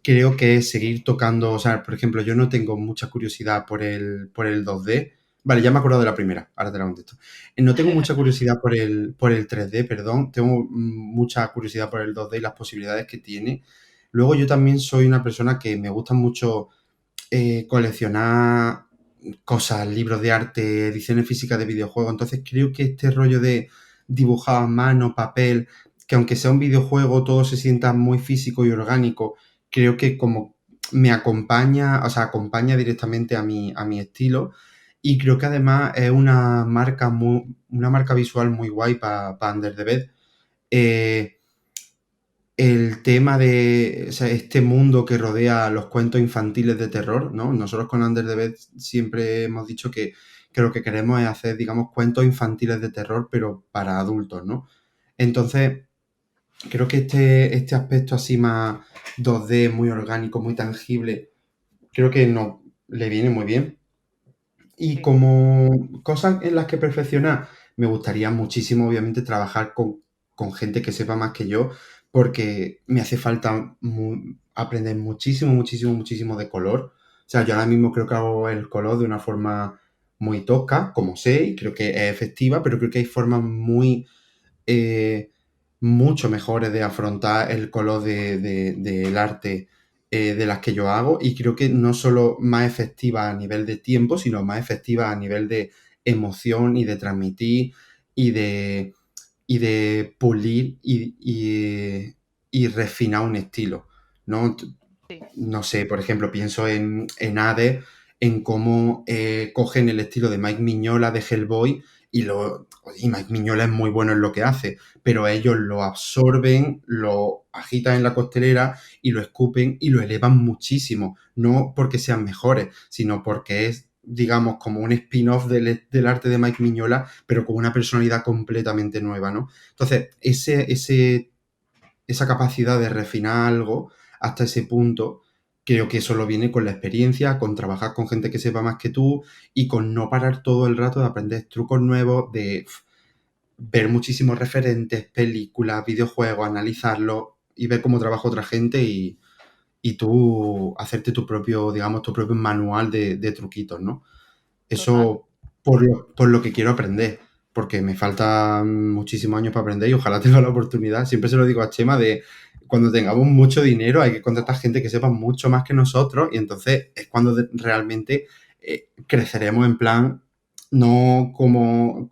creo que es seguir tocando, o sea, por ejemplo, yo no tengo mucha curiosidad por el 2D. Vale, ya me acuerdo de la primera, ahora te la contesto. No tengo mucha curiosidad por el 3D, perdón, tengo mucha curiosidad por el 2D y las posibilidades que tiene. Luego yo también soy una persona que me gusta mucho coleccionar cosas, libros de arte, ediciones físicas de videojuegos. Entonces creo que este rollo de dibujar a mano, papel, que aunque sea un videojuego todo se sienta muy físico y orgánico, creo que como me acompaña, o sea, acompaña directamente a mi estilo. Y creo que además es una marca visual muy guay para Under the Bed. El tema de, o sea, este mundo que rodea los cuentos infantiles de terror, ¿no? Nosotros con Under the Bed siempre hemos dicho que lo que queremos es hacer, digamos, cuentos infantiles de terror, pero para adultos, ¿no? Entonces, creo que este aspecto así más 2D, muy orgánico, muy tangible, creo que no le viene muy bien. Y Sí. como cosas en las que perfeccionar, me gustaría muchísimo, obviamente, trabajar con gente que sepa más que yo, porque me hace falta aprender muchísimo de color. O sea, yo ahora mismo creo que hago el color de una forma muy tosca, como sé, y creo que es efectiva, pero creo que hay formas eh, mucho mejores de afrontar el color del arte de las que yo hago, y creo que no solo más efectiva a nivel de tiempo, sino más efectiva a nivel de emoción y de transmitir y de pulir y refinar un estilo, ¿no? Sí. No sé, por ejemplo, pienso en Hades, en cómo cogen el estilo de Mike Mignola de Hellboy y Mike Mignola es muy bueno en lo que hace, pero ellos lo absorben, lo agitan en la costelera y lo escupen y lo elevan muchísimo, no porque sean mejores, sino porque es, digamos, como un spin-off del arte de Mike Mignola, pero con una personalidad completamente nueva, ¿no? Entonces, esa capacidad de refinar algo hasta ese punto, creo que solo viene con la experiencia, con trabajar con gente que sepa más que tú y con no parar todo el rato de aprender trucos nuevos, de ver muchísimos referentes, películas, videojuegos, analizarlos y ver cómo trabaja otra gente y tú hacerte tu propio, digamos, tu propio manual de truquitos, ¿no? Total. Eso por lo que quiero aprender, porque me faltan muchísimos años para aprender y ojalá tenga la oportunidad. Siempre se lo digo a Chema de cuando tengamos mucho dinero hay que contratar gente que sepa mucho más que nosotros y entonces es cuando realmente creceremos en plan, no como,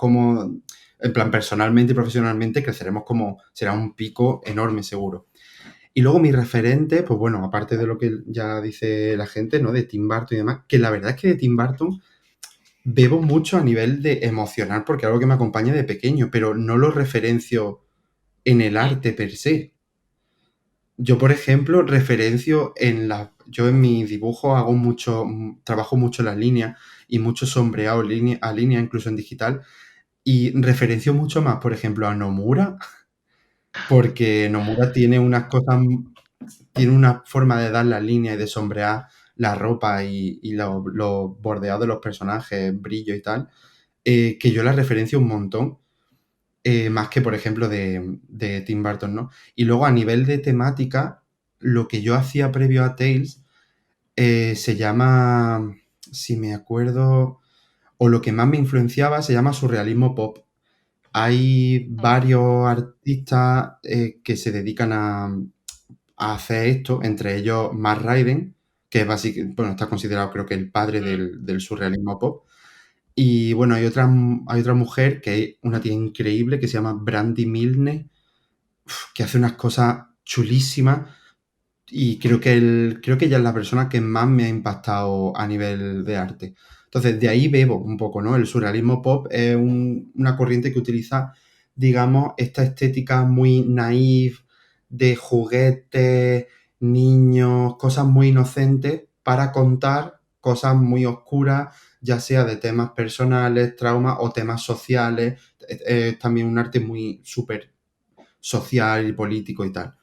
en plan personalmente y profesionalmente, creceremos como, será un pico enorme seguro. Y luego mi referente, pues bueno, aparte de lo que ya dice la gente, ¿no? De Tim Burton y demás, que la verdad es que de Tim Burton bebo mucho a nivel de emocional porque es algo que me acompaña de pequeño, pero no lo referencio en el arte per se. Yo, por ejemplo, yo en mi dibujo hago mucho, trabajo mucho las líneas y mucho sombreado a línea, incluso en digital, y referencio mucho más, por ejemplo, a Nomura, porque Nomura tiene unas cosas, tiene una forma de dar las líneas y de sombrear la ropa y los bordeados de los personajes, brillo y tal, que yo la referencio un montón, más que, por ejemplo, de Tim Burton, ¿no? Y luego, a nivel de temática, lo que yo hacía previo a Tales se llama, si me acuerdo, o lo que más me influenciaba se llama surrealismo pop. Hay varios artistas que se dedican a hacer esto, entre ellos Matt Raiden, que es básicamente, bueno, está considerado creo que el padre del surrealismo pop. Y bueno, hay otra mujer que es una tía increíble que se llama Brandy Milne, que hace unas cosas chulísimas y creo que ella es la persona que más me ha impactado a nivel de arte. Entonces, de ahí bebo un poco, ¿no? El surrealismo pop es una corriente que utiliza, digamos, esta estética muy naif de juguetes, niños, cosas muy inocentes para contar cosas muy oscuras, ya sea de temas personales, traumas o temas sociales. Es también un arte muy súper social y político y tal.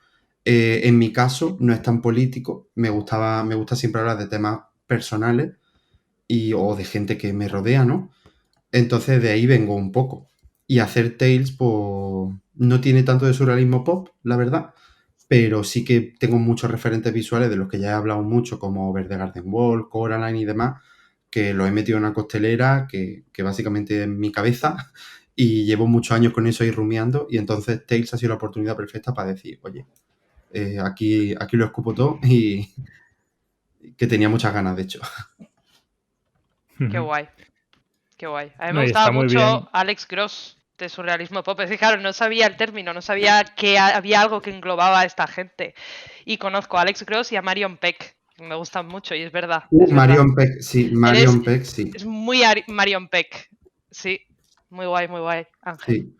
En mi caso no es tan político, me gusta siempre hablar de temas personales o de gente que me rodea, ¿no? Entonces de ahí vengo un poco. Y hacer Tales, pues no tiene tanto de surrealismo pop, la verdad, pero sí que tengo muchos referentes visuales de los que ya he hablado mucho, como Verde Garden Wall, Coraline y demás, que los he metido en una costelera que básicamente es mi cabeza y llevo muchos años con eso ahí rumiando y entonces Tales ha sido la oportunidad perfecta para decir, oye, aquí lo escupo todo y que tenía muchas ganas, de hecho. Qué guay. Qué guay. A mí me No, y gustaba está muy bien. mucho Alex Gross de surrealismo pop. Es que, claro, no sabía el término, no sabía que había algo que englobaba a esta gente. Y conozco a Alex Gross y a Marion Peck. Me gustan mucho y es verdad, es verdad. Marion Peck, sí, Él es, Marion Peck, sí. es muy Marion Peck. Sí, muy guay, Ángel.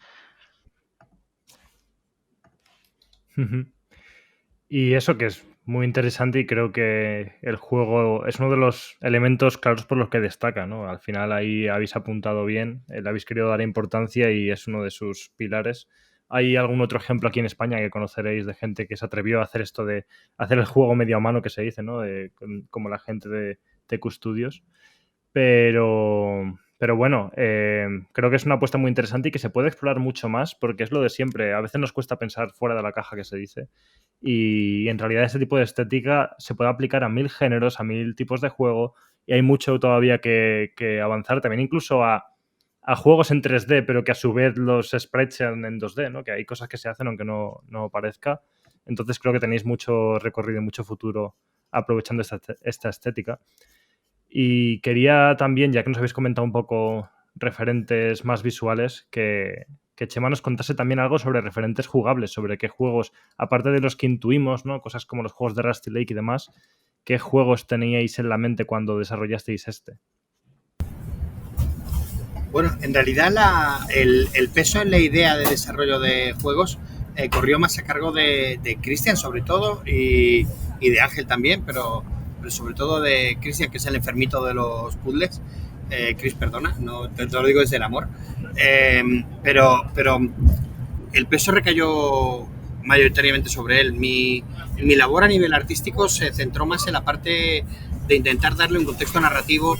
Sí. Y eso que es muy interesante y creo que el juego es uno de los elementos claros por los que destaca, ¿no? Al final ahí habéis apuntado bien, le habéis querido dar importancia y es uno de sus pilares. ¿Hay algún otro ejemplo aquí en España que conoceréis de gente que se atrevió a hacer esto de hacer el juego medio a mano que se dice, ¿no? Como la gente de TQ Studios. Pero bueno, creo que es una apuesta muy interesante y que se puede explorar mucho más porque es lo de siempre. A veces nos cuesta pensar fuera de la caja que se dice y en realidad ese tipo de estética se puede aplicar a 1000 géneros, a 1000 tipos de juego y hay mucho todavía que avanzar. También incluso a juegos en 3D pero que a su vez los sprites sean en 2D, ¿no? Que hay cosas que se hacen aunque no parezca. Entonces creo que tenéis mucho recorrido y mucho futuro aprovechando esta estética. Y quería también, ya que nos habéis comentado un poco referentes más visuales, que Chema nos contase también algo sobre referentes jugables, sobre qué juegos, aparte de los que intuimos, ¿no? Cosas como los juegos de Rusty Lake y demás, ¿qué juegos teníais en la mente cuando desarrollasteis este? Bueno, en realidad el peso en la idea de desarrollo de juegos corrió más a cargo de Cristian sobre todo y de Ángel también, pero sobre todo de Cristian, que es el enfermito de los puzzles. Chris, perdona, no te lo digo desde el amor. Pero el peso recayó mayoritariamente sobre él. Mi labor a nivel artístico se centró más en la parte de intentar darle un contexto narrativo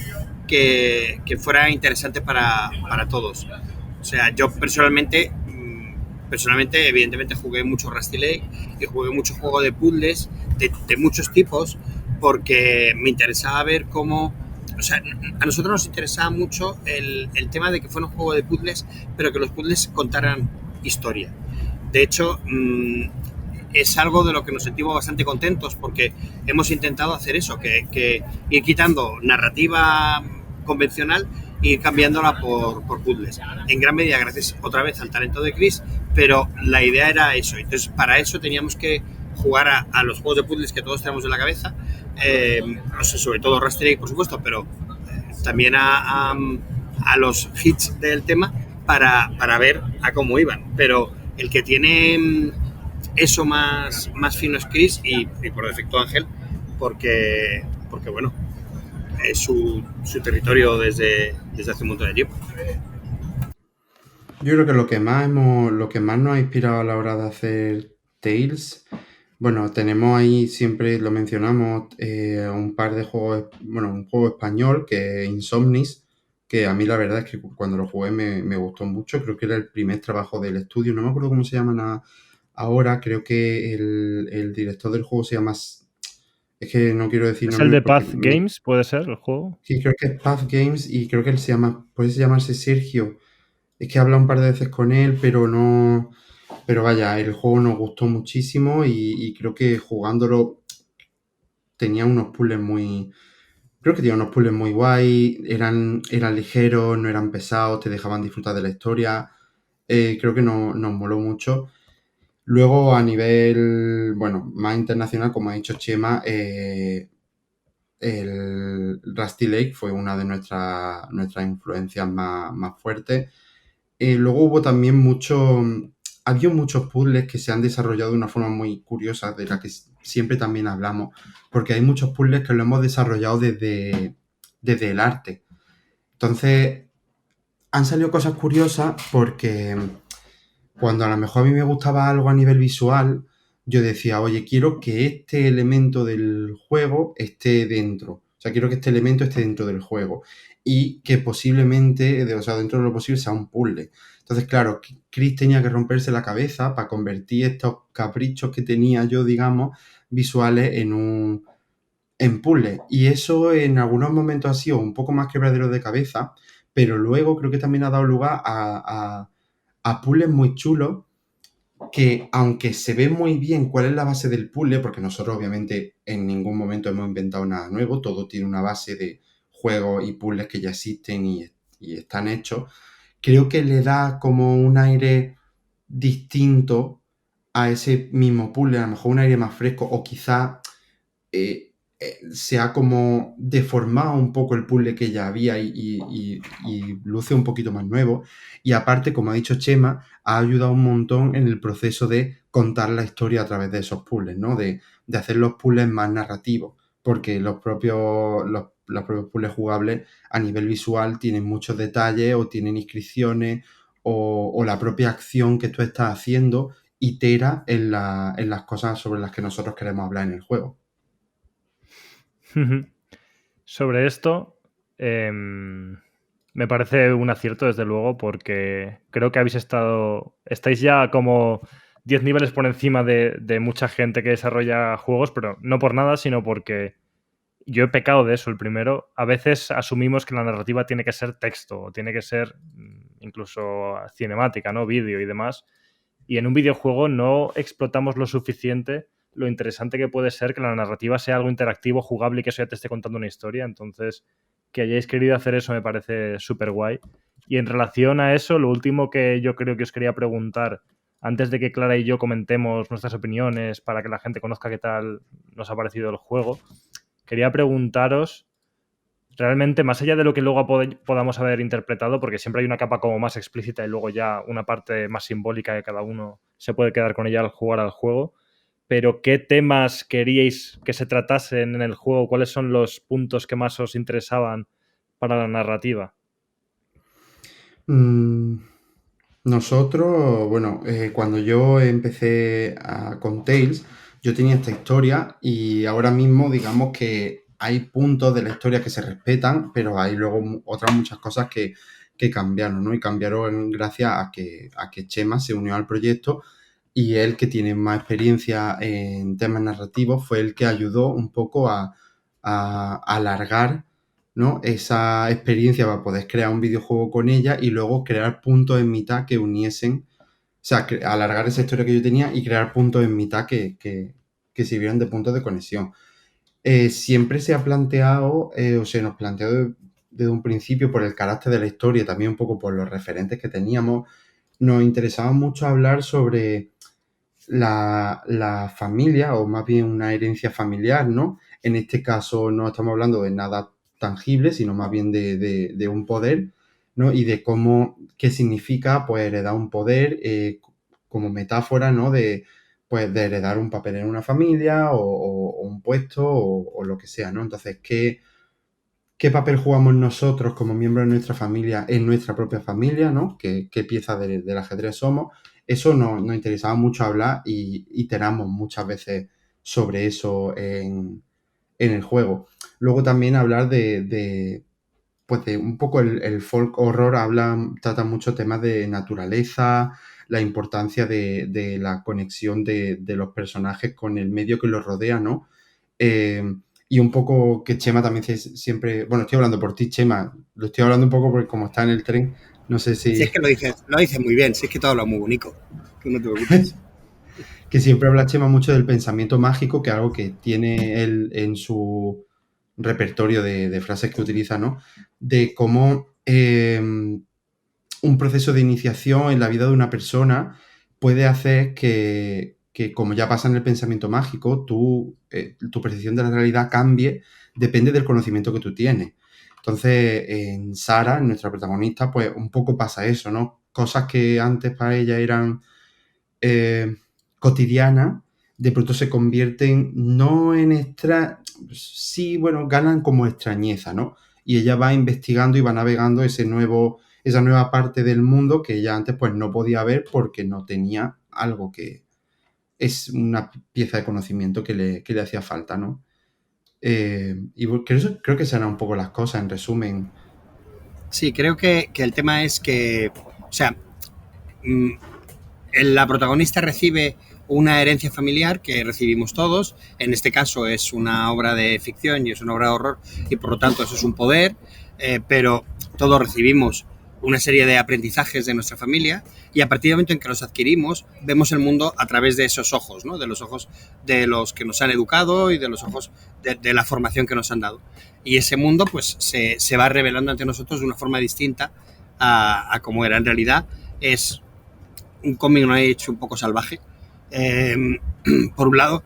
que fuera interesante para todos. O sea, yo personalmente, evidentemente, jugué mucho Rusty Lake y jugué mucho juego de puzzles de muchos tipos porque me interesaba ver cómo... O sea, a nosotros nos interesaba mucho el tema de que fuera un juego de puzzles, pero que los puzzles contaran historia. De hecho, es algo de lo que nos sentimos bastante contentos porque hemos intentado hacer eso, que ir quitando narrativa convencional y ir cambiándola por puzzles. En gran medida gracias otra vez al talento de Chris, pero la idea era eso. Entonces, para eso teníamos que jugar a los juegos de puzzles que todos tenemos en la cabeza, no sé, sobre todo Rusty Lake, por supuesto, pero también a los hits del tema para ver a cómo iban. Pero el que tiene eso más fino es Chris y por defecto Ángel, porque bueno, es su territorio desde hace un montón de tiempo. Yo creo que lo que más nos ha inspirado a la hora de hacer Tales, bueno, tenemos ahí, siempre lo mencionamos, un par de juegos, bueno, un juego español que es Insomnis, que a mí la verdad es que cuando lo jugué me gustó mucho, creo que era el primer trabajo del estudio, no me acuerdo cómo se llaman ahora, creo que el director del juego se llama... Es que no quiero decir... ¿Es el de Path Games? ¿Puede ser el juego? Sí, creo que es Path Games y creo que él se llama... Puede llamarse Sergio. Es que he hablado un par de veces con él, pero no... Pero vaya, el juego nos gustó muchísimo y creo que jugándolo tenía unos puzzles muy... Creo que tenía unos puzzles muy guay, eran ligeros, no eran pesados, te dejaban disfrutar de la historia. Creo que nos moló mucho. Luego, a nivel, bueno, más internacional, como ha dicho Chema, el Rusty Lake fue una de nuestras influencias más fuertes. Luego hubo también había muchos puzzles que se han desarrollado de una forma muy curiosa, de la que siempre también hablamos, porque hay muchos puzzles que lo hemos desarrollado desde el arte. Entonces, han salido cosas curiosas porque cuando a lo mejor a mí me gustaba algo a nivel visual, yo decía, oye, quiero que este elemento del juego esté dentro. O sea, quiero que este elemento esté dentro del juego. Y que posiblemente, o sea, dentro de lo posible, sea un puzzle. Entonces, claro, Chris tenía que romperse la cabeza para convertir estos caprichos que tenía yo, digamos, visuales en puzzle. Y eso en algunos momentos ha sido un poco más quebradero de cabeza, pero luego creo que también ha dado lugar a puzzles muy chulos que, aunque se ve muy bien cuál es la base del puzzle, porque nosotros obviamente en ningún momento hemos inventado nada nuevo, todo tiene una base de juegos y puzzles que ya existen y están hechos, creo que le da como un aire distinto a ese mismo puzzle, a lo mejor un aire más fresco, o quizá se ha como deformado un poco el puzzle que ya había y luce un poquito más nuevo. Y aparte, como ha dicho Chema, ha ayudado un montón en el proceso de contar la historia a través de esos puzzles, ¿no? De hacer los puzzles más narrativos, porque los propios puzzles jugables a nivel visual tienen muchos detalles o tienen inscripciones o la propia acción que tú estás haciendo itera en las cosas sobre las que nosotros queremos hablar en el juego. Sobre esto, me parece un acierto, desde luego, porque creo que estáis ya como 10 niveles por encima de mucha gente que desarrolla juegos, pero no por nada, sino porque yo he pecado de eso. El primero, a veces asumimos que la narrativa tiene que ser texto, o tiene que ser incluso cinemática, ¿no? Vídeo y demás. Y en un videojuego no explotamos lo suficiente lo interesante que puede ser que la narrativa sea algo interactivo, jugable y que eso ya te esté contando una historia. Entonces, que hayáis querido hacer eso me parece súper guay. Y en relación a eso, lo último que yo creo que os quería preguntar, antes de que Clara y yo comentemos nuestras opiniones para que la gente conozca qué tal nos ha parecido el juego, quería preguntaros, realmente, más allá de lo que luego podamos haber interpretado, porque siempre hay una capa como más explícita y luego ya una parte más simbólica que cada uno se puede quedar con ella al jugar al juego, pero ¿qué temas queríais que se tratasen en el juego? ¿Cuáles son los puntos que más os interesaban para la narrativa? Nosotros, bueno, cuando yo empecé con Tales, yo tenía esta historia y ahora mismo digamos que hay puntos de la historia que se respetan, pero hay luego otras muchas cosas que cambiaron, ¿no? Y cambiaron gracias a que Chema se unió al proyecto y él, que tiene más experiencia en temas narrativos, fue el que ayudó un poco a alargar, ¿no? Esa experiencia para poder crear un videojuego con ella y luego crear puntos en mitad que uniesen, o sea, alargar esa historia que yo tenía y crear puntos en mitad que sirvieran de puntos de conexión. Siempre se ha planteado, o se nos planteó desde un principio, por el carácter de la historia, también un poco por los referentes que teníamos, nos interesaba mucho hablar sobre la familia, o más bien una herencia familiar, ¿no? En este caso no estamos hablando de nada tangible, sino más bien de un poder, ¿no? Y de qué significa, pues, heredar un poder como metáfora, ¿no? Pues, de heredar un papel en una familia o un puesto o lo que sea, ¿no? Entonces, ¿qué papel jugamos nosotros como miembros de nuestra familia en nuestra propia familia, ¿no? ¿Qué pieza del ajedrez somos? Eso nos interesaba mucho hablar y iteramos muchas veces sobre eso en el juego. Luego también hablar pues de un poco el folk horror, trata muchos temas de naturaleza, la importancia de la conexión de los personajes con el medio que los rodea, ¿no? Y un poco que Chema también siempre... Bueno, estoy hablando por ti, Chema. Lo estoy hablando un poco porque como está en el tren, no sé si... Si es que lo dices muy bien, si es que todo habla muy bonito. Tú no te preocupes. Que siempre habla Chema mucho del pensamiento mágico, que es algo que tiene él en su repertorio de frases que utiliza, ¿no? De cómo un proceso de iniciación en la vida de una persona puede hacer que como ya pasa en el pensamiento mágico, tu percepción de la realidad cambie, depende del conocimiento que tú tienes. Entonces, en Sara, nuestra protagonista, pues un poco pasa eso, ¿no? Cosas que antes para ella eran cotidianas, de pronto se convierten no en sí, bueno, ganan como extrañeza, ¿no? Y ella va investigando y va navegando esa nueva parte del mundo que ella antes pues no podía ver porque no tenía algo que es una pieza de conocimiento que le hacía falta, ¿no? Y creo que serán un poco las cosas, en resumen. Sí, creo que el tema es que, o sea, la protagonista recibe una herencia familiar que recibimos todos. En este caso es una obra de ficción y es una obra de horror y por lo tanto eso es un poder, pero todos recibimos una serie de aprendizajes de nuestra familia y a partir del momento en que los adquirimos vemos el mundo a través de esos ojos, ¿no? De los ojos de los que nos han educado y de los ojos de la formación que nos han dado. Y ese mundo pues se va revelando ante nosotros de una forma distinta a como era. En realidad es un coming of age un poco salvaje, por un lado,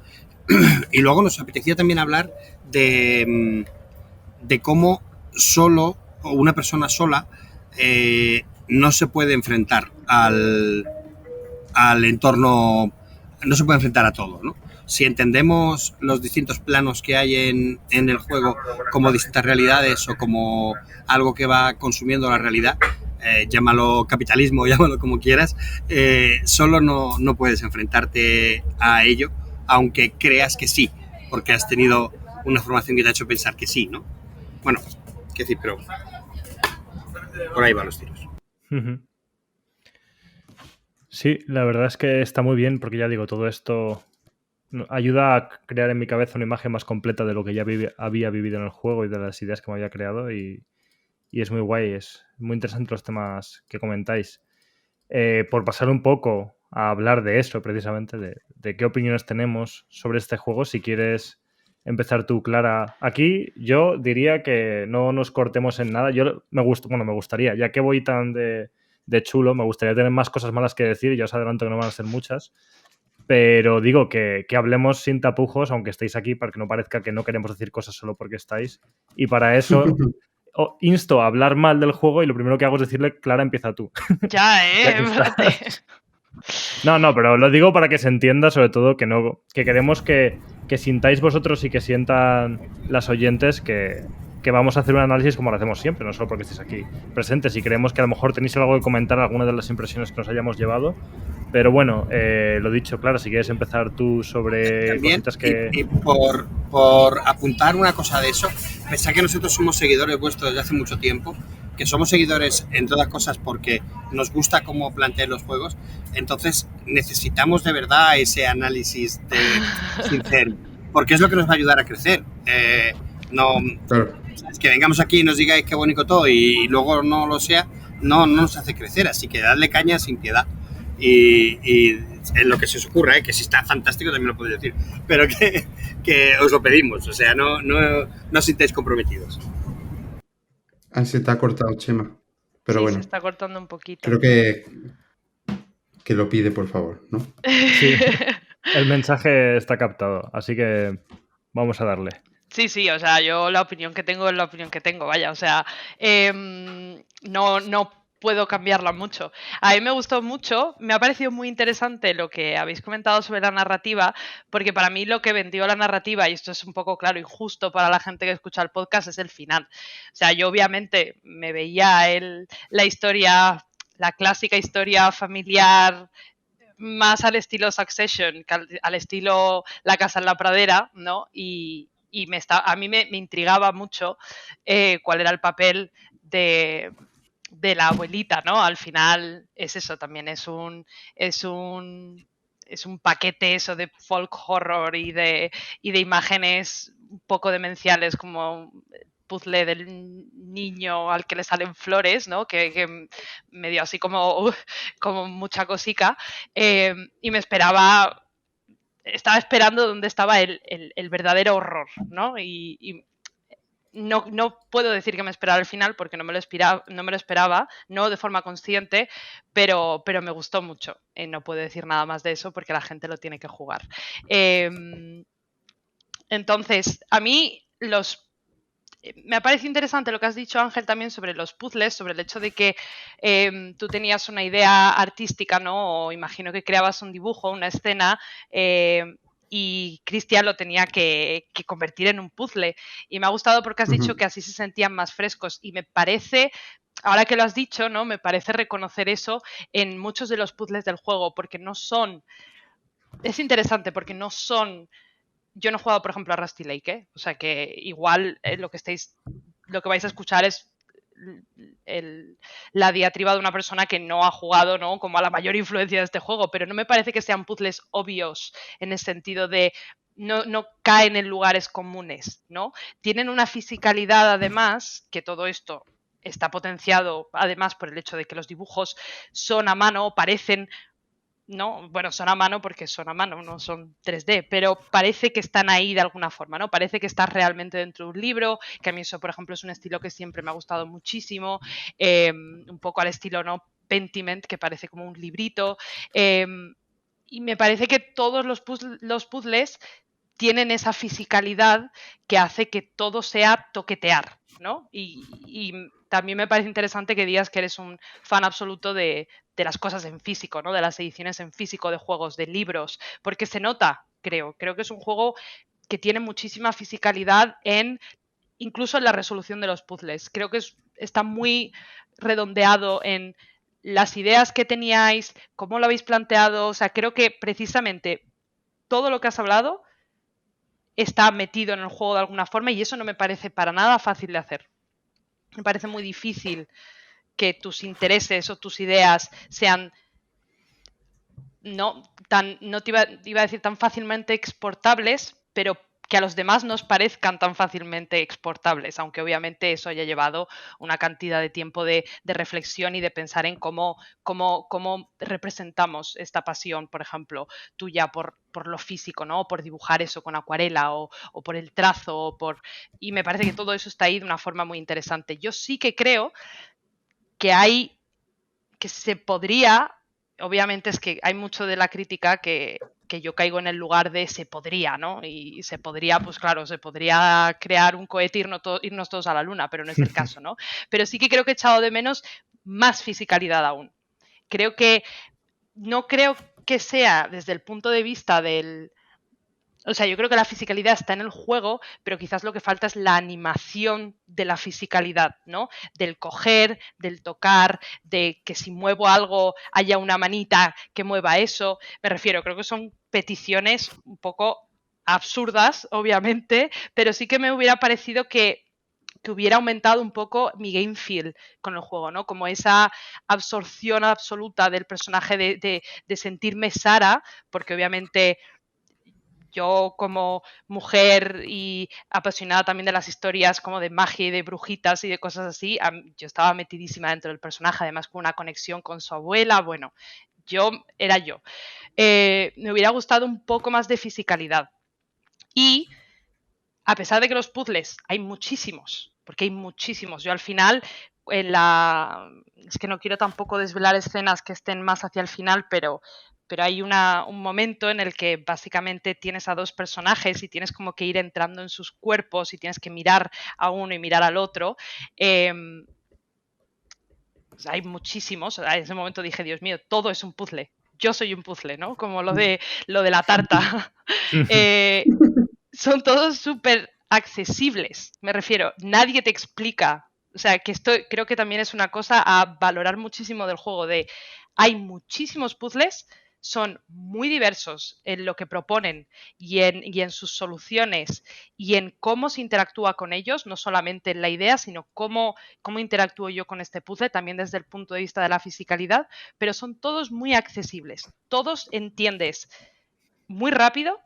y luego nos apetecía también hablar de cómo solo, o una persona sola, no se puede enfrentar al entorno, no se puede enfrentar a todo, ¿no? Si entendemos los distintos planos que hay en el juego como distintas realidades o como algo que va consumiendo la realidad, llámalo capitalismo, llámalo como quieras, solo no puedes enfrentarte a ello, aunque creas que sí, porque has tenido una formación que te ha hecho pensar que sí, ¿no? Bueno, qué decir, pero por ahí van los tiros. Sí, la verdad es que está muy bien porque ya digo, todo esto ayuda a crear en mi cabeza una imagen más completa de lo que ya había vivido en el juego y de las ideas que me había creado y es muy guay, es muy interesante los temas que comentáis. Por pasar un poco a hablar de eso precisamente, de qué opiniones tenemos sobre este juego, si quieres empezar tú, Clara. Aquí yo diría que no nos cortemos en nada. Me gustaría, ya que voy tan de chulo, me gustaría tener más cosas malas que decir, ya os adelanto que no van a ser muchas, Pero digo que hablemos sin tapujos, aunque estéis aquí, para que no parezca que no queremos decir cosas solo porque estáis. Y para eso insto a hablar mal del juego y lo primero que hago es decirle, Clara, empieza tú. Ya, Ya que No, pero lo digo para que se entienda, sobre todo, que queremos que sintáis vosotros y que sientan las oyentes que vamos a hacer un análisis como lo hacemos siempre, no solo porque estéis aquí presentes y creemos que a lo mejor tenéis algo que comentar, alguna de las impresiones que nos hayamos llevado. Pero bueno, lo dicho, Clara, si quieres empezar tú sobre también, cositas que... Y por apuntar una cosa de eso, pensad que nosotros somos seguidores vuestros desde hace mucho tiempo, que somos seguidores en todas cosas porque nos gusta cómo plantean los juegos, entonces necesitamos de verdad ese análisis sincero, porque es lo que nos va a ayudar a crecer. Claro. Es que vengamos aquí y nos digáis qué bonito todo y luego no lo sea, no nos hace crecer, así que dadle caña sin piedad. Y en lo que se os ocurra, que si está fantástico también lo podéis decir, pero que os lo pedimos, o sea, no os sintáis comprometidos. Se te ha cortado, Chema. Pero sí, bueno, se está cortando un poquito. creo que lo pide, por favor, ¿no? Sí, el mensaje está captado, así que vamos a darle. Sí, o sea, yo la opinión que tengo es la opinión que tengo, vaya, o sea, no puedo cambiarla mucho. A mí me gustó mucho, me ha parecido muy interesante lo que habéis comentado sobre la narrativa, porque para mí lo que vendió la narrativa, y esto es un poco claro y justo para la gente que escucha el podcast, es el final. O sea, yo obviamente me veía la historia, la clásica historia familiar, más al estilo Succession, que al estilo La casa en la pradera, ¿no? Y a mí me intrigaba mucho cuál era el papel de la abuelita, ¿no? Al final es eso, también es un paquete eso de folk horror y de imágenes un poco demenciales, como puzzle del niño al que le salen flores, ¿no? Que me dio así como mucha cosica, y estaba esperando dónde estaba el verdadero horror, ¿no? Y no puedo decir que me esperara al final porque no me lo esperaba, no de forma consciente, pero me gustó mucho. No puedo decir nada más de eso porque la gente lo tiene que jugar. Entonces, a mí me parece interesante lo que has dicho, Ángel, también sobre los puzzles, sobre el hecho de que tú tenías una idea artística, ¿no? O imagino que creabas un dibujo, una escena, y Cristian lo tenía que convertir en un puzzle. Y me ha gustado porque has dicho que así se sentían más frescos. Y me parece, ahora que lo has dicho, ¿no? Me parece reconocer eso en muchos de los puzzles del juego, porque no son... Es interesante porque no son... Yo no he jugado, por ejemplo, a Rusty Lake, ¿eh? O sea que igual lo que vais a escuchar es la diatriba de una persona que no ha jugado, ¿no? Como a la mayor influencia de este juego, pero no me parece que sean puzzles obvios en el sentido de no caen en lugares comunes, ¿no? Tienen una fisicalidad, además, que todo esto está potenciado, además, por el hecho de que los dibujos son a mano, parecen... No, bueno, son a mano porque son a mano, no son 3D, pero parece que están ahí de alguna forma, ¿no? Parece que estás realmente dentro de un libro, que a mí eso, por ejemplo, es un estilo que siempre me ha gustado muchísimo, un poco al estilo, ¿no? Pentiment, que parece como un librito, y me parece que todos los puzzles tienen esa fisicalidad que hace que todo sea toquetear, ¿no? Y también me parece interesante que digas que eres un fan absoluto de las cosas en físico, ¿no? De las ediciones en físico de juegos, de libros, porque se nota, creo que es un juego que tiene muchísima fisicalidad incluso en la resolución de los puzzles. Creo que está muy redondeado en las ideas que teníais, cómo lo habéis planteado, o sea, creo que precisamente todo lo que has hablado está metido en el juego de alguna forma y eso no me parece para nada fácil de hacer. Me parece muy difícil que tus intereses o tus ideas sean no te iba a decir tan fácilmente exportables, pero que a los demás nos parezcan tan fácilmente exportables, aunque obviamente eso haya llevado una cantidad de tiempo de reflexión y de pensar en cómo representamos esta pasión, por ejemplo, tuya por lo físico, ¿no? O por dibujar eso con acuarela o por el trazo, y me parece que todo eso está ahí de una forma muy interesante. Yo sí que creo que se podría, obviamente es que hay mucho de la crítica que que yo caigo en el lugar de se podría, ¿no? Y se podría, pues claro, se podría crear un cohete e irnos todos a la luna, pero no es el caso, ¿no? Pero sí que creo que he echado de menos más fisicalidad aún. No creo que sea desde el punto de vista del... O sea, yo creo que la fisicalidad está en el juego, pero quizás lo que falta es la animación de la fisicalidad, ¿no? Del coger, del tocar, de que si muevo algo haya una manita que mueva eso. Me refiero, creo que son peticiones un poco absurdas, obviamente, pero sí que me hubiera parecido que hubiera aumentado un poco mi game feel con el juego, ¿no? Como esa absorción absoluta del personaje de sentirme Sara, porque obviamente yo como mujer y apasionada también de las historias como de magia y de brujitas y de cosas así, yo estaba metidísima dentro del personaje, además con una conexión con su abuela, bueno, era yo. Me hubiera gustado un poco más de fisicalidad. Y a pesar de que los puzzles hay muchísimos, porque hay muchísimos, yo al final es que no quiero tampoco desvelar escenas que estén más hacia el final, pero hay un momento en el que básicamente tienes a dos personajes y tienes como que ir entrando en sus cuerpos y tienes que mirar a uno y mirar al otro. Hay muchísimos. En ese momento dije, Dios mío, todo es un puzzle. Yo soy un puzzle, ¿no? Como lo de la tarta. Son todos súper accesibles. Me refiero, nadie te explica. O sea, que esto creo que también es una cosa a valorar muchísimo del juego. Hay muchísimos puzzles, son muy diversos en lo que proponen y en sus soluciones y en cómo se interactúa con ellos, no solamente en la idea, sino cómo interactúo yo con este puzzle, también desde el punto de vista de la fisicalidad, pero son todos muy accesibles. Todos entiendes muy rápido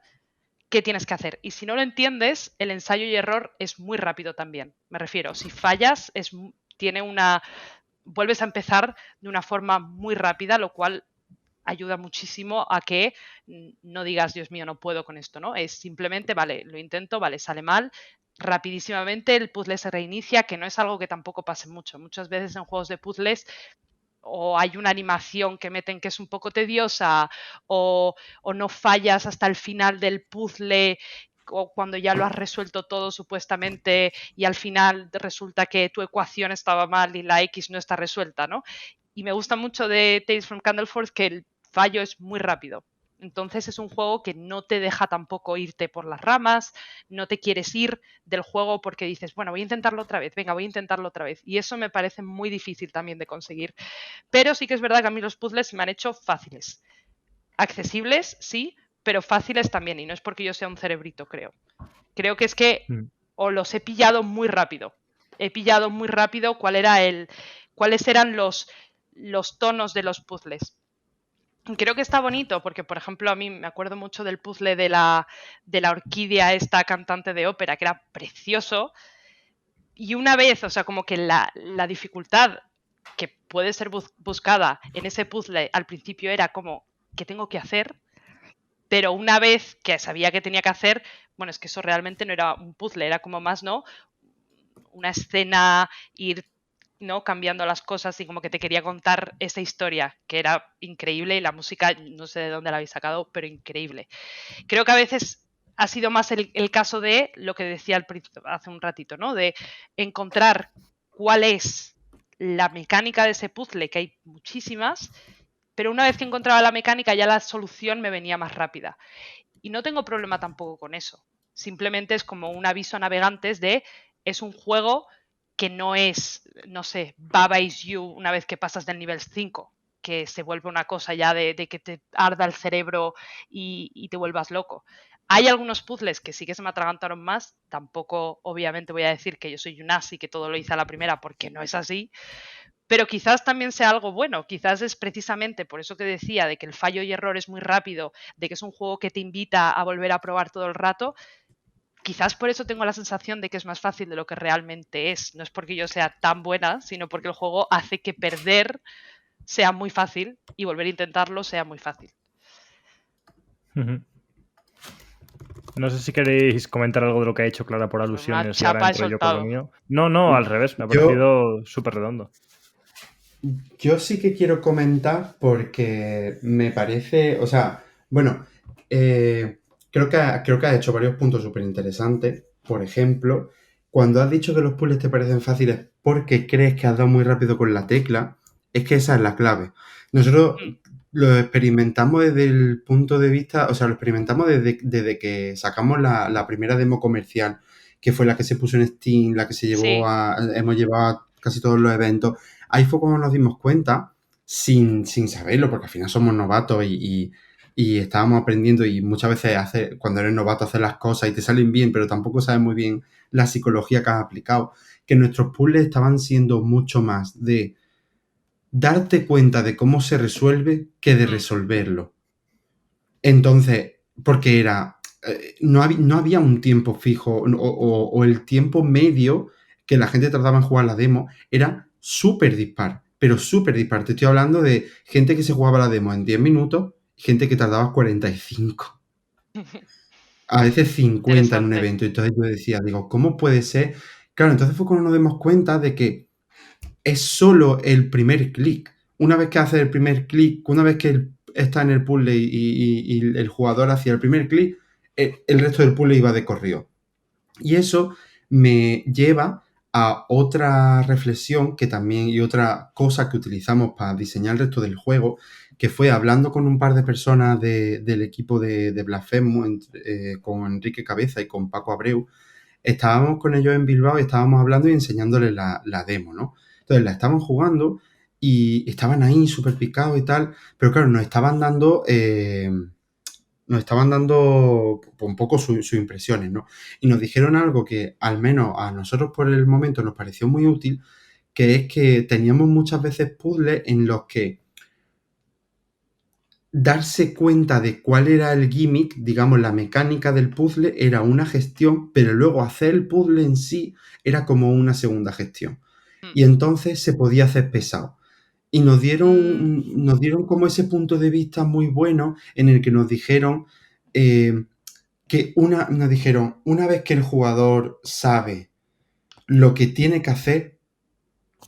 qué tienes que hacer. Y si no lo entiendes, el ensayo y error es muy rápido también. Me refiero, si fallas, vuelves a empezar de una forma muy rápida, lo cual ayuda muchísimo a que no digas, Dios mío, no puedo con esto, ¿no? Es simplemente, vale, lo intento, vale, sale mal, rapidísimamente el puzzle se reinicia, que no es algo que tampoco pase mucho. Muchas veces en juegos de puzzles o hay una animación que meten que es un poco tediosa o no fallas hasta el final del puzzle o cuando ya lo has resuelto todo supuestamente y al final resulta que tu ecuación estaba mal y la X no está resuelta, ¿no? Y me gusta mucho de Tales from Candleforth que el fallo es muy rápido. Entonces es un juego que no te deja tampoco irte por las ramas, no te quieres ir del juego porque dices, bueno, voy a intentarlo otra vez, venga, voy a intentarlo otra vez. Y eso me parece muy difícil también de conseguir. Pero sí que es verdad que a mí los puzzles se me han hecho fáciles. Accesibles, sí, pero fáciles también. Y no es porque yo sea un cerebrito, creo. Creo que es que o los he pillado muy rápido. He pillado muy rápido cuáles eran los tonos de los puzzles. Creo que está bonito porque, por ejemplo, a mí me acuerdo mucho del puzzle de la orquídea, esta cantante de ópera, que era precioso. Y una vez, o sea, como que la dificultad que puede ser buscada en ese puzzle al principio era como, ¿qué tengo que hacer? Pero una vez que sabía qué tenía que hacer, bueno, es que eso realmente no era un puzzle, era como más, ¿no? Una escena, ir, ¿no? Cambiando las cosas y como que te quería contar esa historia, que era increíble y la música, no sé de dónde la habéis sacado, pero increíble. Creo que a veces ha sido más el caso de lo que decía hace un ratito, ¿no? De encontrar cuál es la mecánica de ese puzzle, que hay muchísimas, pero una vez que encontraba la mecánica ya la solución me venía más rápida. Y no tengo problema tampoco con eso. Simplemente es como un aviso a navegantes de es un juego que no es, no sé, Baba is You una vez que pasas del nivel 5, que se vuelve una cosa ya de que te arda el cerebro y te vuelvas loco. Hay algunos puzzles que sí que se me atragantaron más. Tampoco, obviamente, voy a decir que yo soy un as y que todo lo hice a la primera, porque no es así. Pero quizás también sea algo bueno. Quizás es precisamente por eso que decía de que el fallo y error es muy rápido, de que es un juego que te invita a volver a probar todo el rato. Quizás por eso tengo la sensación de que es más fácil de lo que realmente es. No es porque yo sea tan buena, sino porque el juego hace que perder sea muy fácil y volver a intentarlo sea muy fácil. No sé si queréis comentar algo de lo que ha hecho Clara por alusiones y ahora entro yo con lo mío. No, al revés, me ha parecido súper redondo. Yo sí que quiero comentar porque me parece, o sea, bueno, creo que has hecho varios puntos súper interesantes. Por ejemplo, cuando has dicho que los puzzles te parecen fáciles porque crees que has dado muy rápido con la tecla, es que esa es la clave. Nosotros lo experimentamos desde el punto de vista, o sea, lo experimentamos desde que sacamos la primera demo comercial, que fue la que se puso en Steam, la que se llevó hemos llevado a casi todos los eventos. Ahí fue cuando nos dimos cuenta, sin saberlo, porque al final somos novatos y estábamos aprendiendo, y muchas veces cuando eres novato haces las cosas y te salen bien, pero tampoco sabes muy bien la psicología que has aplicado, que nuestros puzzles estaban siendo mucho más de darte cuenta de cómo se resuelve que de resolverlo. Entonces, porque no había un tiempo fijo o el tiempo medio que la gente tardaba en jugar la demo era súper dispar, pero súper dispar. Te estoy hablando de gente que se jugaba la demo en 10 minutos y gente que tardaba 45. A veces 50 en un evento. Entonces yo decía, digo, ¿cómo puede ser? Claro, entonces fue cuando nos dimos cuenta de que es solo el primer clic. Una vez que hace el primer clic, una vez que está en el puzzle y el jugador hacía el primer clic, el resto del puzzle iba de corrido. Y eso me lleva a otra reflexión que también, y otra cosa que utilizamos para diseñar el resto del juego, que fue hablando con un par de personas del equipo de Blasphemous, con Enrique Cabeza y con Paco Abreu. Estábamos con ellos en Bilbao y estábamos hablando y enseñándoles la demo, ¿no? Entonces la estaban jugando y estaban ahí súper picados y tal, pero claro, nos estaban dando un poco sus impresiones, ¿no? Y nos dijeron algo que al menos a nosotros por el momento nos pareció muy útil, que es que teníamos muchas veces puzzles en los que darse cuenta de cuál era el gimmick, digamos, la mecánica del puzzle era una gestión, pero luego hacer el puzzle en sí era como una segunda gestión. Y entonces se podía hacer pesado. Y nos dieron como ese punto de vista muy bueno en el que nos dijeron una vez que el jugador sabe lo que tiene que hacer,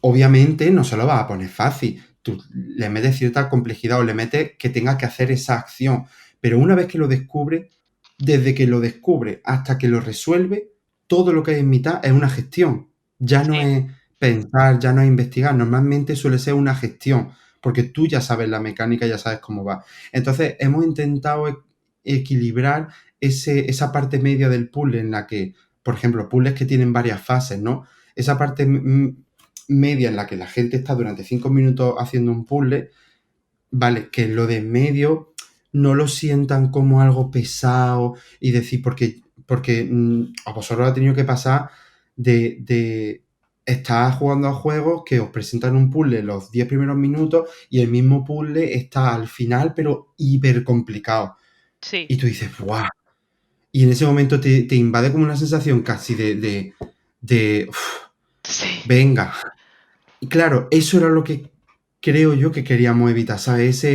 obviamente no se lo va a poner fácil. Tú le metes cierta complejidad o le metes que tenga que hacer esa acción. Pero una vez que lo descubre, desde que lo descubre hasta que lo resuelve, todo lo que hay en mitad es una gestión. Ya no es pensar, ya no es investigar. Normalmente suele ser una gestión, porque tú ya sabes la mecánica, ya sabes cómo va. Entonces hemos intentado equilibrar esa parte media del puzzle en la que, por ejemplo, puzzles que tienen varias fases, ¿no? Esa parte media en la que la gente está durante 5 minutos haciendo un puzzle, vale, que lo de en medio no lo sientan como algo pesado y decir, porque a vosotros ha tenido que pasar de estar jugando a juegos que os presentan un puzzle los 10 primeros minutos y el mismo puzzle está al final, pero hiper complicado. Sí. Y tú dices, ¡guau! Y en ese momento te invade como una sensación casi de venga. Y claro, eso era lo que creo yo que queríamos evitar, ¿sabes?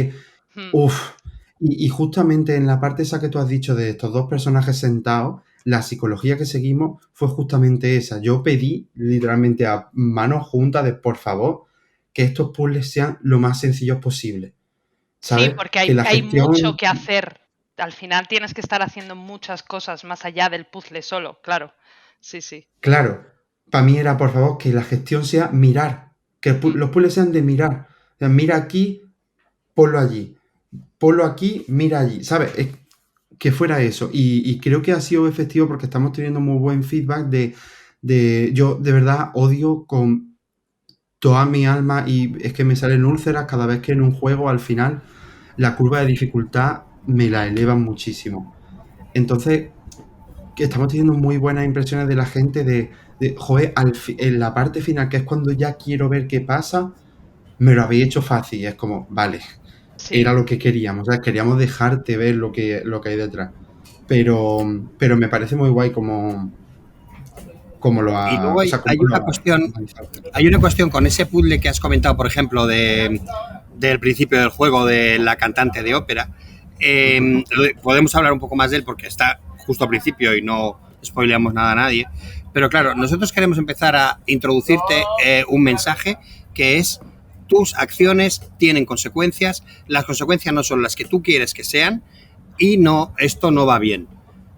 Y justamente en la parte esa que tú has dicho de estos dos personajes sentados, la psicología que seguimos fue justamente esa. Yo pedí literalmente a manos juntas de, por favor, que estos puzzles sean lo más sencillos posible. ¿Sabes? Sí, porque hay mucho que hacer. Al final tienes que estar haciendo muchas cosas más allá del puzzle solo, claro. Sí, sí. Claro. Para mí era, por favor, que la gestión sea mirar. Que los puzzles sean de mirar. O sea, mira aquí, ponlo allí. Ponlo aquí, mira allí. ¿Sabes? Que fuera eso. Y creo que ha sido efectivo porque estamos teniendo muy buen feedback yo de verdad odio con toda mi alma, y es que me salen úlceras cada vez que en un juego al final la curva de dificultad me la elevan muchísimo. Entonces, que estamos teniendo muy buenas impresiones de la gente de joder, en la parte final, que es cuando ya quiero ver qué pasa, me lo habéis hecho fácil. Y es como, vale, era lo que queríamos. O sea, queríamos dejarte ver lo que hay detrás. Pero me parece muy guay como lo ha... Y luego hay una cuestión con ese puzzle que has comentado, por ejemplo, del principio del juego de la cantante de ópera. Podemos hablar un poco más de él porque está justo al principio y no spoileamos nada a nadie. Pero claro, nosotros queremos empezar a introducirte un mensaje que es: tus acciones tienen consecuencias, las consecuencias no son las que tú quieres que sean, y no, esto no va bien.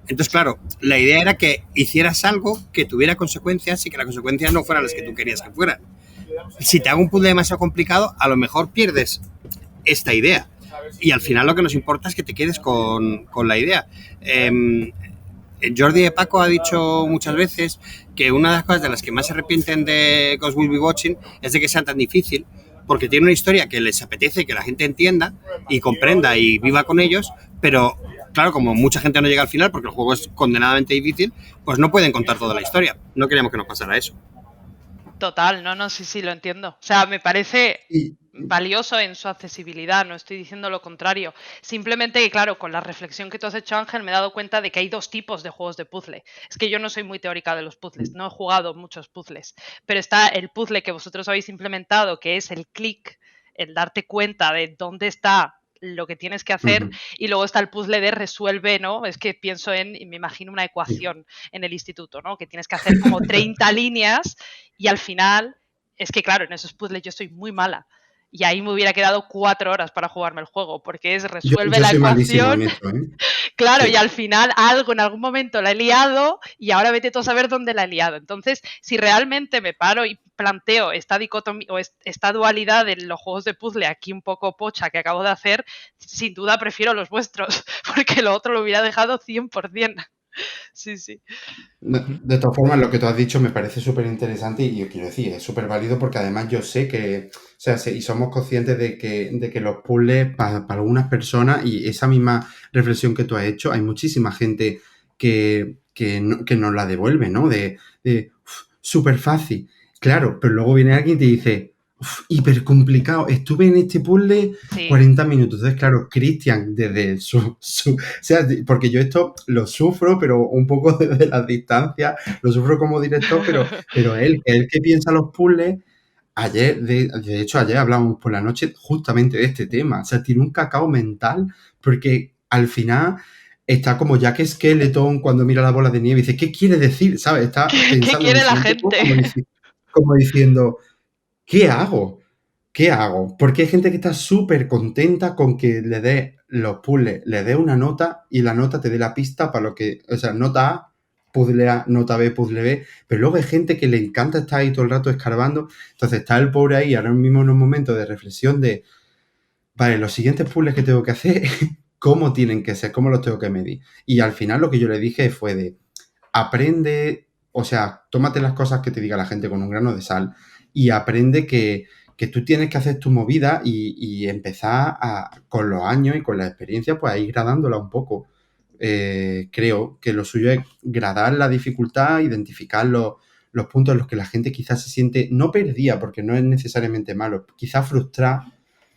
Entonces, claro, la idea era que hicieras algo que tuviera consecuencias y que las consecuencias no fueran las que tú querías que fueran. Si te hago un puzzle demasiado complicado, a lo mejor pierdes esta idea. Y al final lo que nos importa es que te quedes con la idea. Jordi de Paco ha dicho muchas veces que una de las cosas de las que más se arrepienten de Ghost Will Be Watching es de que sea tan difícil, porque tiene una historia que les apetece que la gente entienda y comprenda y viva con ellos, pero claro, como mucha gente no llega al final porque el juego es condenadamente difícil, pues no pueden contar toda la historia. No queríamos que nos pasara eso. Total, no, sí, lo entiendo. O sea, me parece valioso en su accesibilidad, no estoy diciendo lo contrario. Simplemente que, claro, con la reflexión que tú has hecho, Ángel, me he dado cuenta de que hay dos tipos de juegos de puzzle. Es que yo no soy muy teórica de los puzzles, no he jugado muchos puzzles, pero está el puzzle que vosotros habéis implementado, que es el click, el darte cuenta de dónde está lo que tienes que hacer, y luego está el puzzle de resuelve, ¿no? Es que pienso y me imagino una ecuación en el instituto, ¿no? Que tienes que hacer como 30 líneas y al final, es que claro, en esos puzzles yo soy muy mala. Y ahí me hubiera quedado 4 horas para jugarme el juego, porque es resuelve yo la soy malísimo ecuación. en esto, ¿eh? Claro, Sí. y al final algo en algún momento la he liado y ahora vete tú a saber dónde la he liado. Entonces, si realmente me paro y planteo esta dicotomía o esta dualidad de los juegos de puzzle aquí un poco pocha que acabo de hacer, sin duda prefiero los vuestros, porque lo otro lo hubiera dejado 100%. Sí. De todas formas, lo que tú has dicho me parece súper interesante y yo quiero decir, es súper válido porque además yo sé que, o sea, y somos conscientes de que los puzzles para algunas personas, y esa misma reflexión que tú has hecho, hay muchísima gente que nos la devuelve, ¿no? De súper fácil. Claro, pero luego viene alguien y te dice, hiper complicado, estuve en este puzzle 40 minutos. Entonces, claro, Cristian, desde o sea, porque yo esto lo sufro, pero un poco desde la distancia, lo sufro como director, pero él que piensa los puzzles, de hecho, ayer hablamos por la noche justamente de este tema. O sea, tiene un cacao mental, porque al final está como Jack Skeleton cuando mira la bola de nieve y dice, ¿qué quiere decir? ¿Sabes? Está pensando ¿Qué quiere en el la siguiente gente? como diciendo, ¿qué hago? ¿Qué hago? Porque hay gente que está súper contenta con que le dé los puzzles, le dé una nota y la nota te dé la pista para lo que, o sea, nota A, puzzle A, nota B, puzzle B, pero luego hay gente que le encanta estar ahí todo el rato escarbando, entonces está el pobre ahí ahora mismo en un momento de reflexión de, vale, los siguientes puzzles que tengo que hacer, ¿cómo tienen que ser? ¿Cómo los tengo que medir? Y al final lo que yo le dije fue de, aprende, o sea, tómate las cosas que te diga la gente con un grano de sal y aprende que tú tienes que hacer tu movida y empezar con los años y con la experiencia, pues a ir gradándola un poco. Creo que lo suyo es gradar la dificultad, identificar los puntos en los que la gente quizás se siente no perdida, porque no es necesariamente malo, quizás frustrada,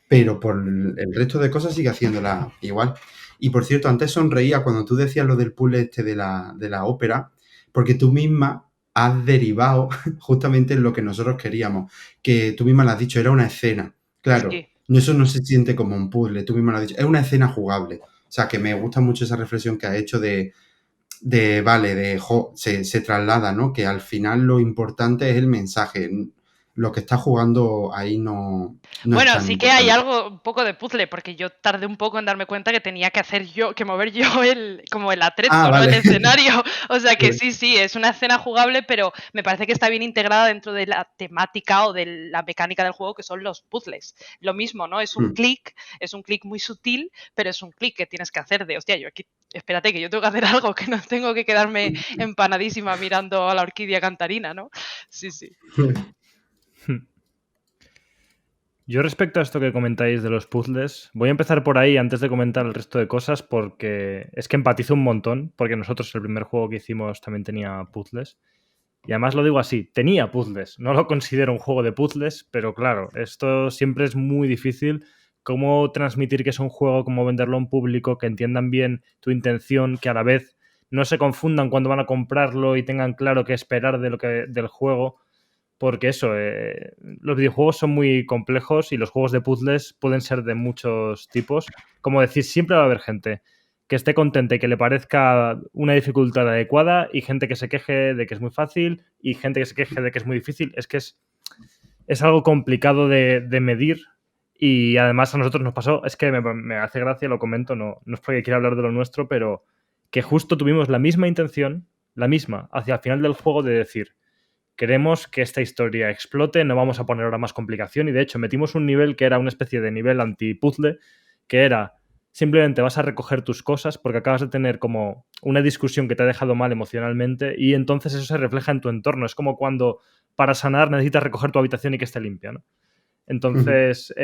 pero por el resto de cosas sigue haciéndola igual. Y por cierto, antes sonreía cuando tú decías lo del puzzle este de la ópera, porque tú misma has derivado justamente en lo que nosotros queríamos, que tú misma lo has dicho, era una escena. Claro, Sí. eso no se siente como un puzzle, tú misma lo has dicho, es una escena jugable. O sea, que me gusta mucho esa reflexión que has hecho se traslada, ¿no? Que al final lo importante es el mensaje. Lo que está jugando ahí no es Bueno, tan sí que hay importante. algo un poco de puzzle, porque yo tardé un poco en darme cuenta que tenía que hacer yo, que mover yo como el atrezzo, ¿no? Vale. El escenario. O sea que sí, es una escena jugable, pero me parece que está bien integrada dentro de la temática o de la mecánica del juego, que son los puzzles. Lo mismo, ¿no? Es un clic muy sutil, pero es un clic que tienes que hacer de, hostia, yo aquí, espérate, que yo tengo que hacer algo, que no tengo que quedarme empanadísima mirando a la orquídea cantarina, ¿no? Sí. Yo respecto a esto que comentáis de los puzzles, voy a empezar por ahí antes de comentar el resto de cosas porque es que empatizo un montón, porque nosotros el primer juego que hicimos también tenía puzzles. Y además lo digo así, tenía puzzles. No lo considero un juego de puzzles, pero claro, esto siempre es muy difícil. Cómo transmitir que es un juego, cómo venderlo a un público, que entiendan bien tu intención, que a la vez no se confundan cuando van a comprarlo y tengan claro qué esperar del juego. Porque eso, los videojuegos son muy complejos y los juegos de puzzles pueden ser de muchos tipos. Como decís, siempre va a haber gente que esté contenta y que le parezca una dificultad adecuada y gente que se queje de que es muy fácil y gente que se queje de que es muy difícil. Es que es algo complicado de medir Y además a nosotros nos pasó, es que me hace gracia, lo comento, no es porque quiera hablar de lo nuestro, pero que justo tuvimos la misma intención, la misma, hacia el final del juego de decir, queremos que esta historia explote, no vamos a poner ahora más complicación, y de hecho metimos un nivel que era una especie de nivel anti-puzzle, que era simplemente vas a recoger tus cosas porque acabas de tener como una discusión que te ha dejado mal emocionalmente y entonces eso se refleja en tu entorno. Es como cuando para sanar necesitas recoger tu habitación y que esté limpia, ¿no? Entonces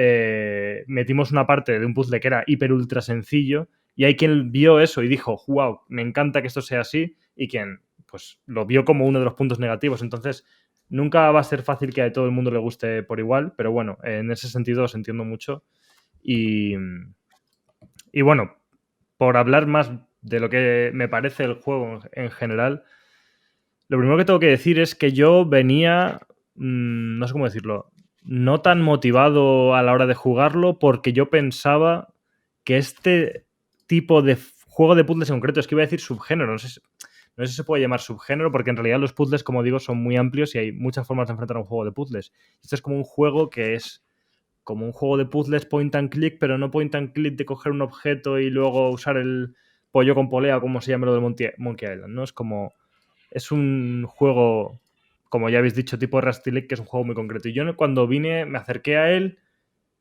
metimos una parte de un puzzle que era hiper ultra sencillo y hay quien vio eso y dijo, wow, me encanta que esto sea así, y quien pues lo vio como uno de los puntos negativos. Entonces nunca va a ser fácil que a todo el mundo le guste por igual, pero bueno, en ese sentido os entiendo mucho. Y bueno, por hablar más de lo que me parece el juego en general, lo primero que tengo que decir es que yo venía, no sé cómo decirlo, no tan motivado a la hora de jugarlo porque yo pensaba que este tipo de juego de puzzles en concreto, es que iba a decir subgénero, no sé si se puede llamar subgénero porque en realidad los puzzles, como digo, son muy amplios y hay muchas formas de enfrentar a un juego de puzzles. Esto es como un juego que es como un juego de puzzles point and click, pero no point and click de coger un objeto y luego usar el pollo con polea, como se llama lo de Monkey Island, ¿no? Es un juego, como ya habéis dicho, tipo Rusty Lake, que es un juego muy concreto. Y yo cuando vine, me acerqué a él,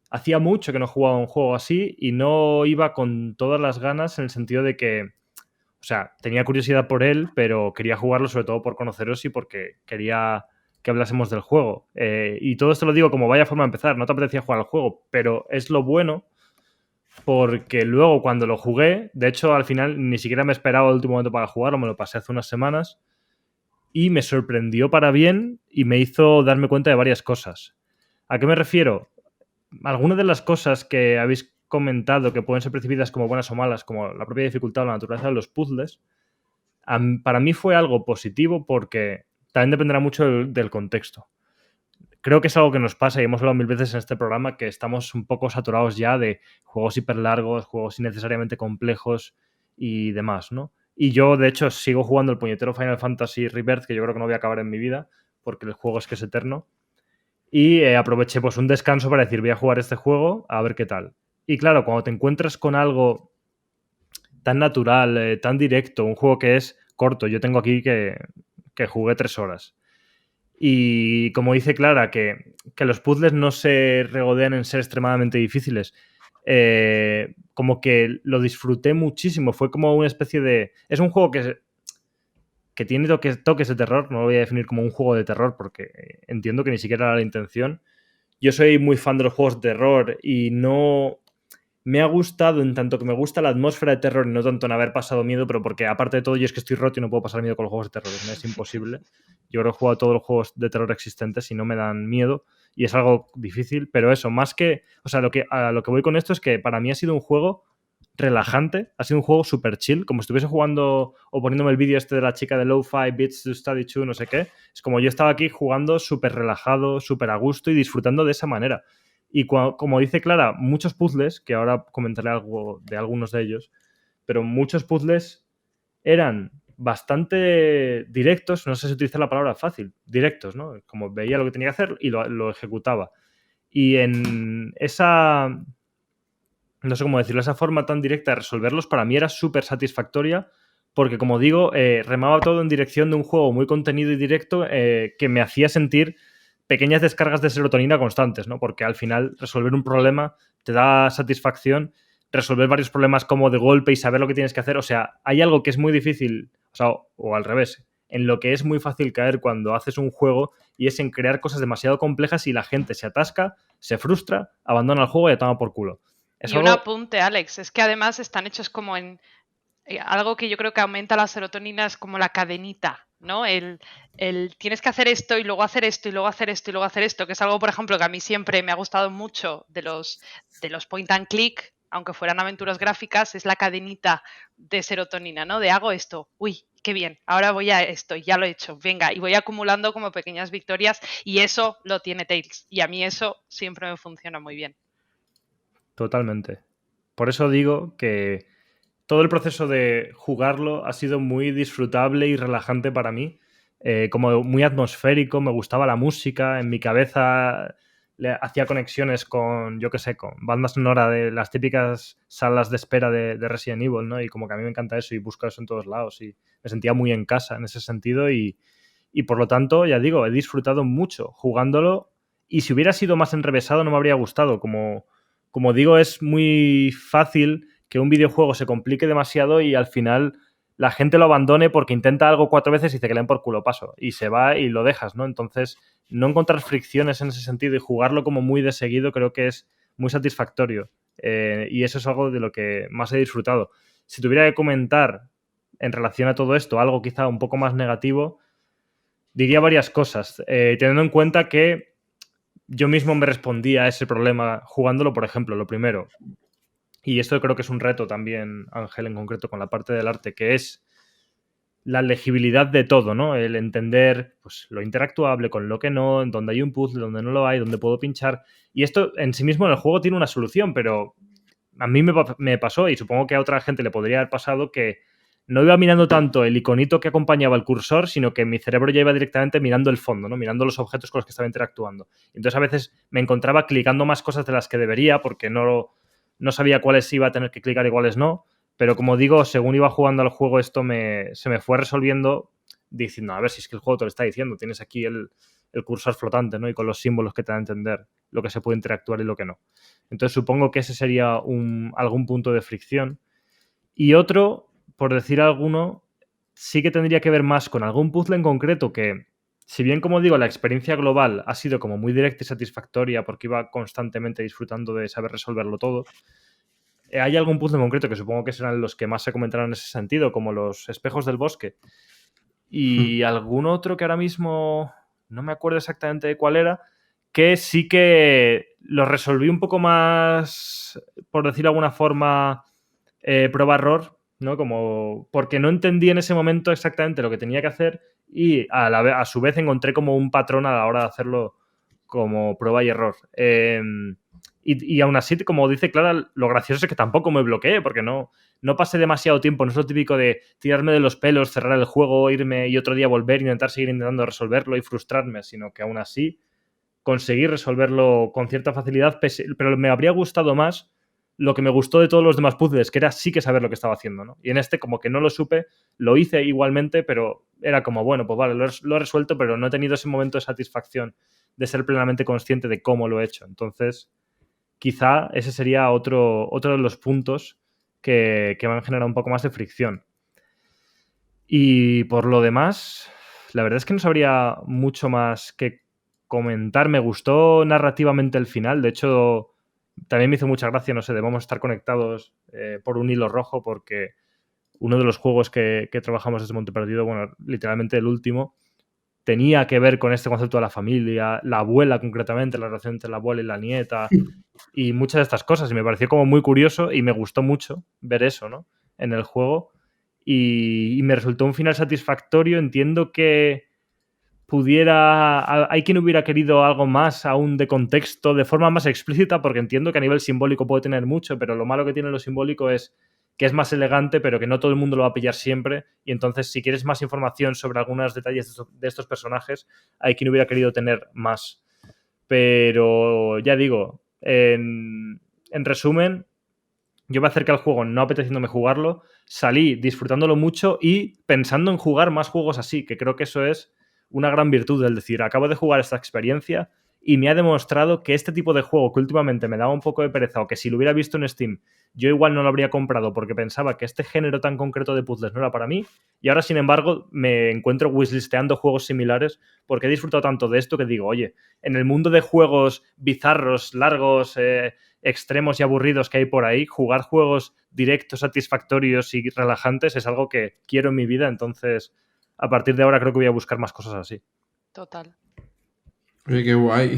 hacía mucho que no jugaba un juego así y no iba con todas las ganas en el sentido de que, o sea, tenía curiosidad por él, pero quería jugarlo sobre todo por conoceros y porque quería que hablásemos del juego. Y todo esto lo digo como vaya forma de empezar, no te apetecía jugar al juego, pero es lo bueno porque luego cuando lo jugué, de hecho al final ni siquiera me esperaba el último momento para jugarlo, me lo pasé hace unas semanas y me sorprendió para bien y me hizo darme cuenta de varias cosas. ¿A qué me refiero? Algunas de las cosas que habéis comentado que pueden ser percibidas como buenas o malas, como la propia dificultad o la naturaleza de los puzzles, para mí fue algo positivo porque también dependerá mucho del contexto. Creo que es algo que nos pasa y hemos hablado mil veces en este programa, que estamos un poco saturados ya de juegos hiper largos, juegos innecesariamente complejos y demás, ¿no? Y yo, de hecho, sigo jugando el puñetero Final Fantasy Rebirth, que yo creo que no voy a acabar en mi vida, porque el juego es que es eterno. Y aproveché pues un descanso para decir, voy a jugar este juego, a ver qué tal. Y claro, cuando te encuentras con algo tan natural, tan directo, un juego que es corto, yo tengo aquí que jugué 3 horas. Y como dice Clara, que los puzzles no se regodean en ser extremadamente difíciles, como que lo disfruté muchísimo. Fue como una especie de... Es un juego que tiene toques de terror. No lo voy a definir como un juego de terror porque entiendo que ni siquiera era la intención. Yo soy muy fan de los juegos de terror y no... Me ha gustado en tanto que me gusta la atmósfera de terror y no tanto en haber pasado miedo, pero porque aparte de todo yo es que estoy roto y no puedo pasar miedo con los juegos de terror, me es imposible. Yo creo que he jugado todos los juegos de terror existentes y no me dan miedo y es algo difícil, pero eso, más que... O sea, a lo que voy con esto es que para mí ha sido un juego relajante, ha sido un juego super chill, como si estuviese jugando o poniéndome el vídeo este de la chica de Lo-Fi Beats to Study 2, no sé qué. Es como yo estaba aquí jugando súper relajado, súper a gusto y disfrutando de esa manera. Y como dice Clara, muchos puzzles, que ahora comentaré algo de algunos de ellos, pero muchos puzzles eran bastante directos, no sé si utilizar la palabra fácil, directos, ¿no? Como veía lo que tenía que hacer y lo ejecutaba. Y en esa, no sé cómo decirlo, esa forma tan directa de resolverlos para mí era súper satisfactoria porque, como digo, remaba todo en dirección de un juego muy contenido y directo que me hacía sentir pequeñas descargas de serotonina constantes, ¿no? Porque al final resolver un problema te da satisfacción, resolver varios problemas como de golpe y saber lo que tienes que hacer. O sea, hay algo que es muy difícil, o al revés, en lo que es muy fácil caer cuando haces un juego y es en crear cosas demasiado complejas y la gente se atasca, se frustra, abandona el juego y toma por culo. Y un apunte, Alex, es que además están hechos como en... Algo que yo creo que aumenta la serotonina es como la cadenita, ¿no? El tienes que hacer esto y luego hacer esto y luego hacer esto y luego hacer esto, que es algo, por ejemplo, que a mí siempre me ha gustado mucho de los point and click, aunque fueran aventuras gráficas, es la cadenita de serotonina, ¿no? De hago esto, uy, qué bien, ahora voy a esto, ya lo he hecho, venga, y voy acumulando como pequeñas victorias y eso lo tiene Tales. Y a mí eso siempre me funciona muy bien. Totalmente. Por eso digo que todo el proceso de jugarlo ha sido muy disfrutable y relajante para mí, como muy atmosférico, me gustaba la música, en mi cabeza le hacía conexiones con, yo qué sé, con banda sonora de las típicas salas de espera de Resident Evil, ¿no? Y como que a mí me encanta eso y busco eso en todos lados y me sentía muy en casa en ese sentido y por lo tanto, ya digo, he disfrutado mucho jugándolo y si hubiera sido más enrevesado no me habría gustado. Como digo, es muy fácil que un videojuego se complique demasiado y al final la gente lo abandone porque intenta algo 4 veces y dice que le den por culo paso y se va y lo dejas, ¿no? Entonces, no encontrar fricciones en ese sentido y jugarlo como muy de seguido creo que es muy satisfactorio y eso es algo de lo que más he disfrutado. Si tuviera que comentar en relación a todo esto algo quizá un poco más negativo, diría varias cosas, teniendo en cuenta que yo mismo me respondía a ese problema jugándolo, por ejemplo, lo primero. Y esto creo que es un reto también, Ángel, en concreto, con la parte del arte, que es la legibilidad de todo, ¿no? El entender pues, lo interactuable con lo que no, en donde hay un puzzle, donde no lo hay, donde puedo pinchar. Y esto en sí mismo en el juego tiene una solución, pero a mí me pasó, y supongo que a otra gente le podría haber pasado, que no iba mirando tanto el iconito que acompañaba el cursor, sino que mi cerebro ya iba directamente mirando el fondo, ¿no? Mirando los objetos con los que estaba interactuando. Entonces a veces me encontraba clicando más cosas de las que debería porque no sabía cuáles iba a tener que clicar y cuáles no. Pero como digo, según iba jugando al juego, esto se me fue resolviendo diciendo, a ver, si es que el juego te lo está diciendo, tienes aquí el cursor flotante, ¿no? Y con los símbolos que te dan a entender lo que se puede interactuar y lo que no. Entonces supongo que ese sería algún punto de fricción. Y otro, por decir alguno, sí que tendría que ver más con algún puzzle en concreto que, si bien, como digo, la experiencia global ha sido como muy directa y satisfactoria porque iba constantemente disfrutando de saber resolverlo todo, hay algún puzzle en concreto que supongo que serán los que más se comentaron en ese sentido, como los espejos del bosque. Y algún otro que ahora mismo no me acuerdo exactamente de cuál era, que sí que lo resolví un poco más, por decirlo de alguna forma, prueba-error, ¿no? Como porque no entendí en ese momento exactamente lo que tenía que hacer y a su vez encontré como un patrón a la hora de hacerlo como prueba y error. Y aún así, como dice Clara, lo gracioso es que tampoco me bloqueé porque no pasé demasiado tiempo. No es lo típico de tirarme de los pelos, cerrar el juego, irme y otro día volver, intentar seguir intentando resolverlo y frustrarme, sino que aún así conseguí resolverlo con cierta facilidad, pero me habría gustado más lo que me gustó de todos los demás puzzles, que era sí que saber lo que estaba haciendo, ¿no? Y en este como que no lo supe, lo hice igualmente, pero era como, bueno, pues vale, lo he resuelto, pero no he tenido ese momento de satisfacción de ser plenamente consciente de cómo lo he hecho. Entonces, quizá ese sería otro de los puntos que me han generado un poco más de fricción. Y por lo demás, la verdad es que no sabría mucho más que comentar. Me gustó narrativamente el final. De hecho, también me hizo mucha gracia, no sé, debemos estar conectados por un hilo rojo porque uno de los juegos que trabajamos desde Monte Perdido, bueno, literalmente el último, tenía que ver con este concepto de la familia, la abuela concretamente, la relación entre la abuela y la nieta y muchas de estas cosas. Y me pareció como muy curioso y me gustó mucho ver eso, ¿no? En el juego. Y me resultó un final satisfactorio. Entiendo que hay quien hubiera querido algo más aún de contexto, de forma más explícita, porque entiendo que a nivel simbólico puede tener mucho, pero lo malo que tiene lo simbólico es que es más elegante, pero que no todo el mundo lo va a pillar siempre. Y entonces, si quieres más información sobre algunos detalles de estos personajes, hay quien hubiera querido tener más. Pero ya digo, en resumen, yo me acerqué al juego no apeteciéndome jugarlo, salí disfrutándolo mucho y pensando en jugar más juegos así, que creo que eso es una gran virtud del decir, acabo de jugar esta experiencia y me ha demostrado que este tipo de juego que últimamente me daba un poco de pereza o que si lo hubiera visto en Steam yo igual no lo habría comprado porque pensaba que este género tan concreto de puzzles no era para mí y ahora sin embargo me encuentro wishlisteando juegos similares porque he disfrutado tanto de esto que digo, oye, en el mundo de juegos bizarros, largos, extremos y aburridos que hay por ahí, jugar juegos directos, satisfactorios y relajantes es algo que quiero en mi vida, entonces a partir de ahora creo que voy a buscar más cosas así. Total. Oye, qué guay.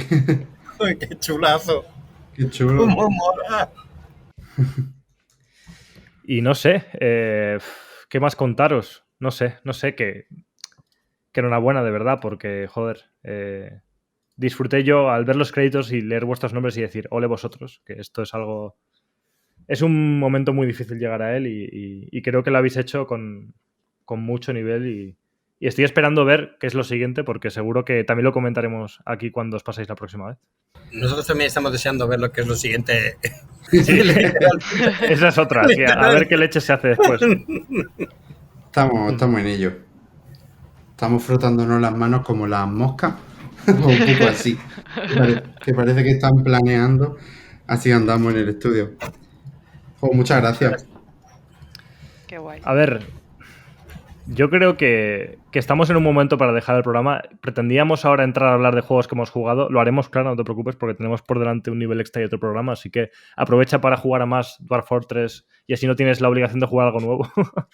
¡Qué chulazo! Qué chulo. ¡Cómo mola! Y no sé, ¿qué más contaros? No sé, que enhorabuena de verdad, porque, joder, disfruté yo al ver los créditos y leer vuestros nombres y decir, ole vosotros, que esto es algo... Es un momento muy difícil llegar a él y creo que lo habéis hecho con mucho nivel Y estoy esperando ver qué es lo siguiente, porque seguro que también lo comentaremos aquí cuando os paséis la próxima vez. Nosotros también estamos deseando ver lo que es lo siguiente. Sí. Esa es otra, sí, a ver qué leche se hace después. Estamos en ello. Estamos frotándonos las manos como las moscas, o un poco así. Que parece que están planeando. Así andamos en el estudio. Muchas gracias. Qué guay. A ver, yo creo que estamos en un momento para dejar el programa. Pretendíamos ahora entrar a hablar de juegos que hemos jugado. Lo haremos, claro, no te preocupes, porque tenemos por delante un nivel extra y otro programa. Así que aprovecha para jugar a más Dwarf Fortress y así no tienes la obligación de jugar algo nuevo.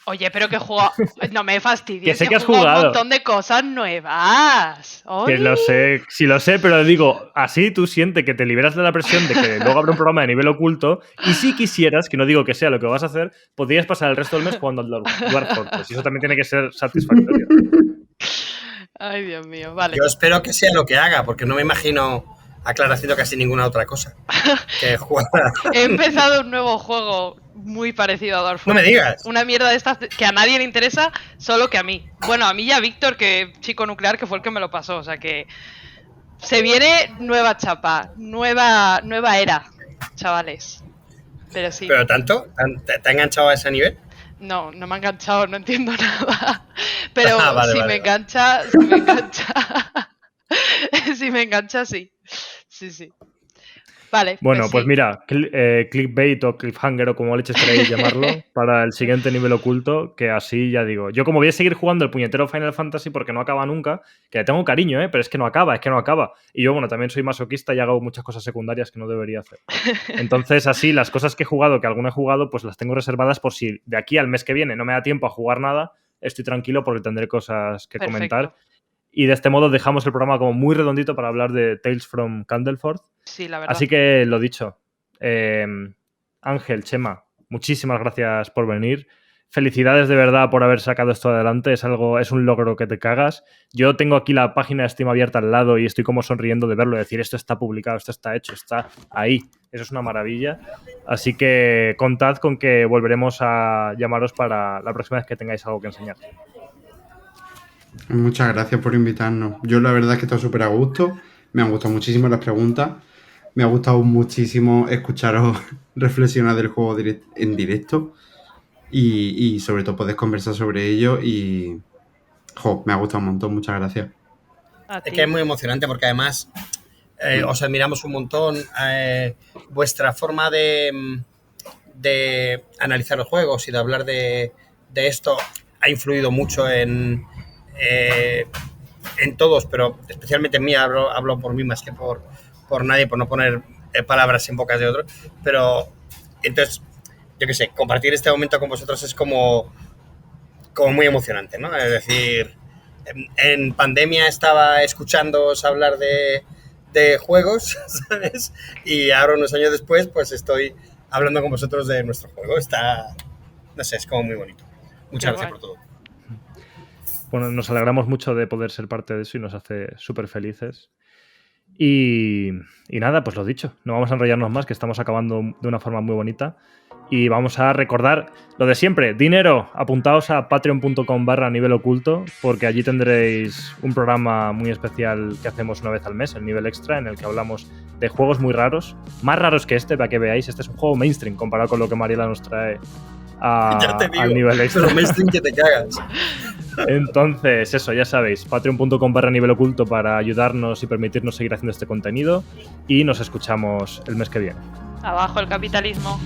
Oye, pero que juego... No me fastidies. Que sé que has jugado jugado. un montón de cosas nuevas. Que lo sé, sí lo sé, pero digo, así tú sientes que te liberas de la presión de que luego habrá un programa de nivel oculto y si quisieras, que no digo que sea lo que vas a hacer, podrías pasar el resto del mes jugando al Dwarf Fortress. Y eso también tiene que ser satisfactorio. Ay, Dios mío, vale. Yo espero que sea lo que haga, porque no me imagino a Clara haciendo casi ninguna otra cosa que jugar. He empezado un nuevo juego muy parecido a Dwarf Fortress. No me digas. Una mierda de estas que a nadie le interesa, solo que a mí. Bueno, a mí y a Víctor, que chico nuclear, que fue el que me lo pasó. O sea que se viene nueva chapa, nueva era, chavales. Pero sí. ¿Pero tanto? ¿Te ha enganchado a ese nivel? No me ha enganchado, no entiendo nada. Pero Vale, si vale. me engancha, si me engancha, sí. Sí. Vale. Bueno, pues sí. mira, clickbait o cliffhanger o como leches queréis llamarlo, para el siguiente nivel oculto, que así ya digo. Yo como voy a seguir jugando el puñetero Final Fantasy porque no acaba nunca, que le tengo cariño, pero es que no acaba. Y yo, bueno, también soy masoquista y hago muchas cosas secundarias que no debería hacer. Entonces, así, las cosas que he jugado, que alguna he jugado, pues las tengo reservadas por si de aquí al mes que viene no me da tiempo a jugar nada, estoy tranquilo porque tendré cosas que comentar. Y de este modo dejamos el programa como muy redondito para hablar de Tales from Candleforth. Sí, la verdad. Así que lo dicho, Ángel, Chema, muchísimas gracias por venir. Felicidades de verdad por haber sacado esto adelante. Es un logro que te cagas. Yo tengo aquí la página de Steam abierta al lado y estoy como sonriendo de verlo, de decir esto está publicado, esto está hecho, está ahí. Eso es una maravilla. Así que contad con que volveremos a llamaros para la próxima vez que tengáis algo que enseñar. Muchas gracias por invitarnos. Yo la verdad es que estoy súper a gusto. Me han gustado muchísimo las preguntas. Me ha gustado muchísimo escucharos reflexionar del juego en directo. Y sobre todo poder conversar sobre ello. Y me ha gustado un montón. Muchas gracias. Es que es muy emocionante porque además os admiramos un montón. Vuestra forma de analizar los juegos y de hablar de esto ha influido mucho en todos, pero especialmente en mí, hablo por mí más que por nadie, por no poner palabras en bocas de otros, pero entonces, yo qué sé, compartir este momento con vosotros es como muy emocionante, ¿no? Es decir, en pandemia estaba escuchándoos hablar de juegos, ¿sabes? Y ahora unos años después, pues estoy hablando con vosotros de nuestro juego. No sé, es como muy bonito. Muchas gracias por todo. Bueno, nos alegramos mucho de poder ser parte de eso y nos hace súper felices. Y nada, pues lo dicho, no vamos a enrollarnos más, que estamos acabando de una forma muy bonita. Y vamos a recordar lo de siempre, dinero, apuntaos a patreon.com/niveloculto, porque allí tendréis un programa muy especial que hacemos una vez al mes, el nivel extra, en el que hablamos de juegos muy raros, más raros que este, para que veáis. Este es un juego mainstream comparado con lo que Mariela nos trae al nivel extra. Pero mainstream que te cagas. Entonces, eso, ya sabéis, patreon.com/niveloculto para ayudarnos y permitirnos seguir haciendo este contenido, y nos escuchamos el mes que viene. Abajo el capitalismo.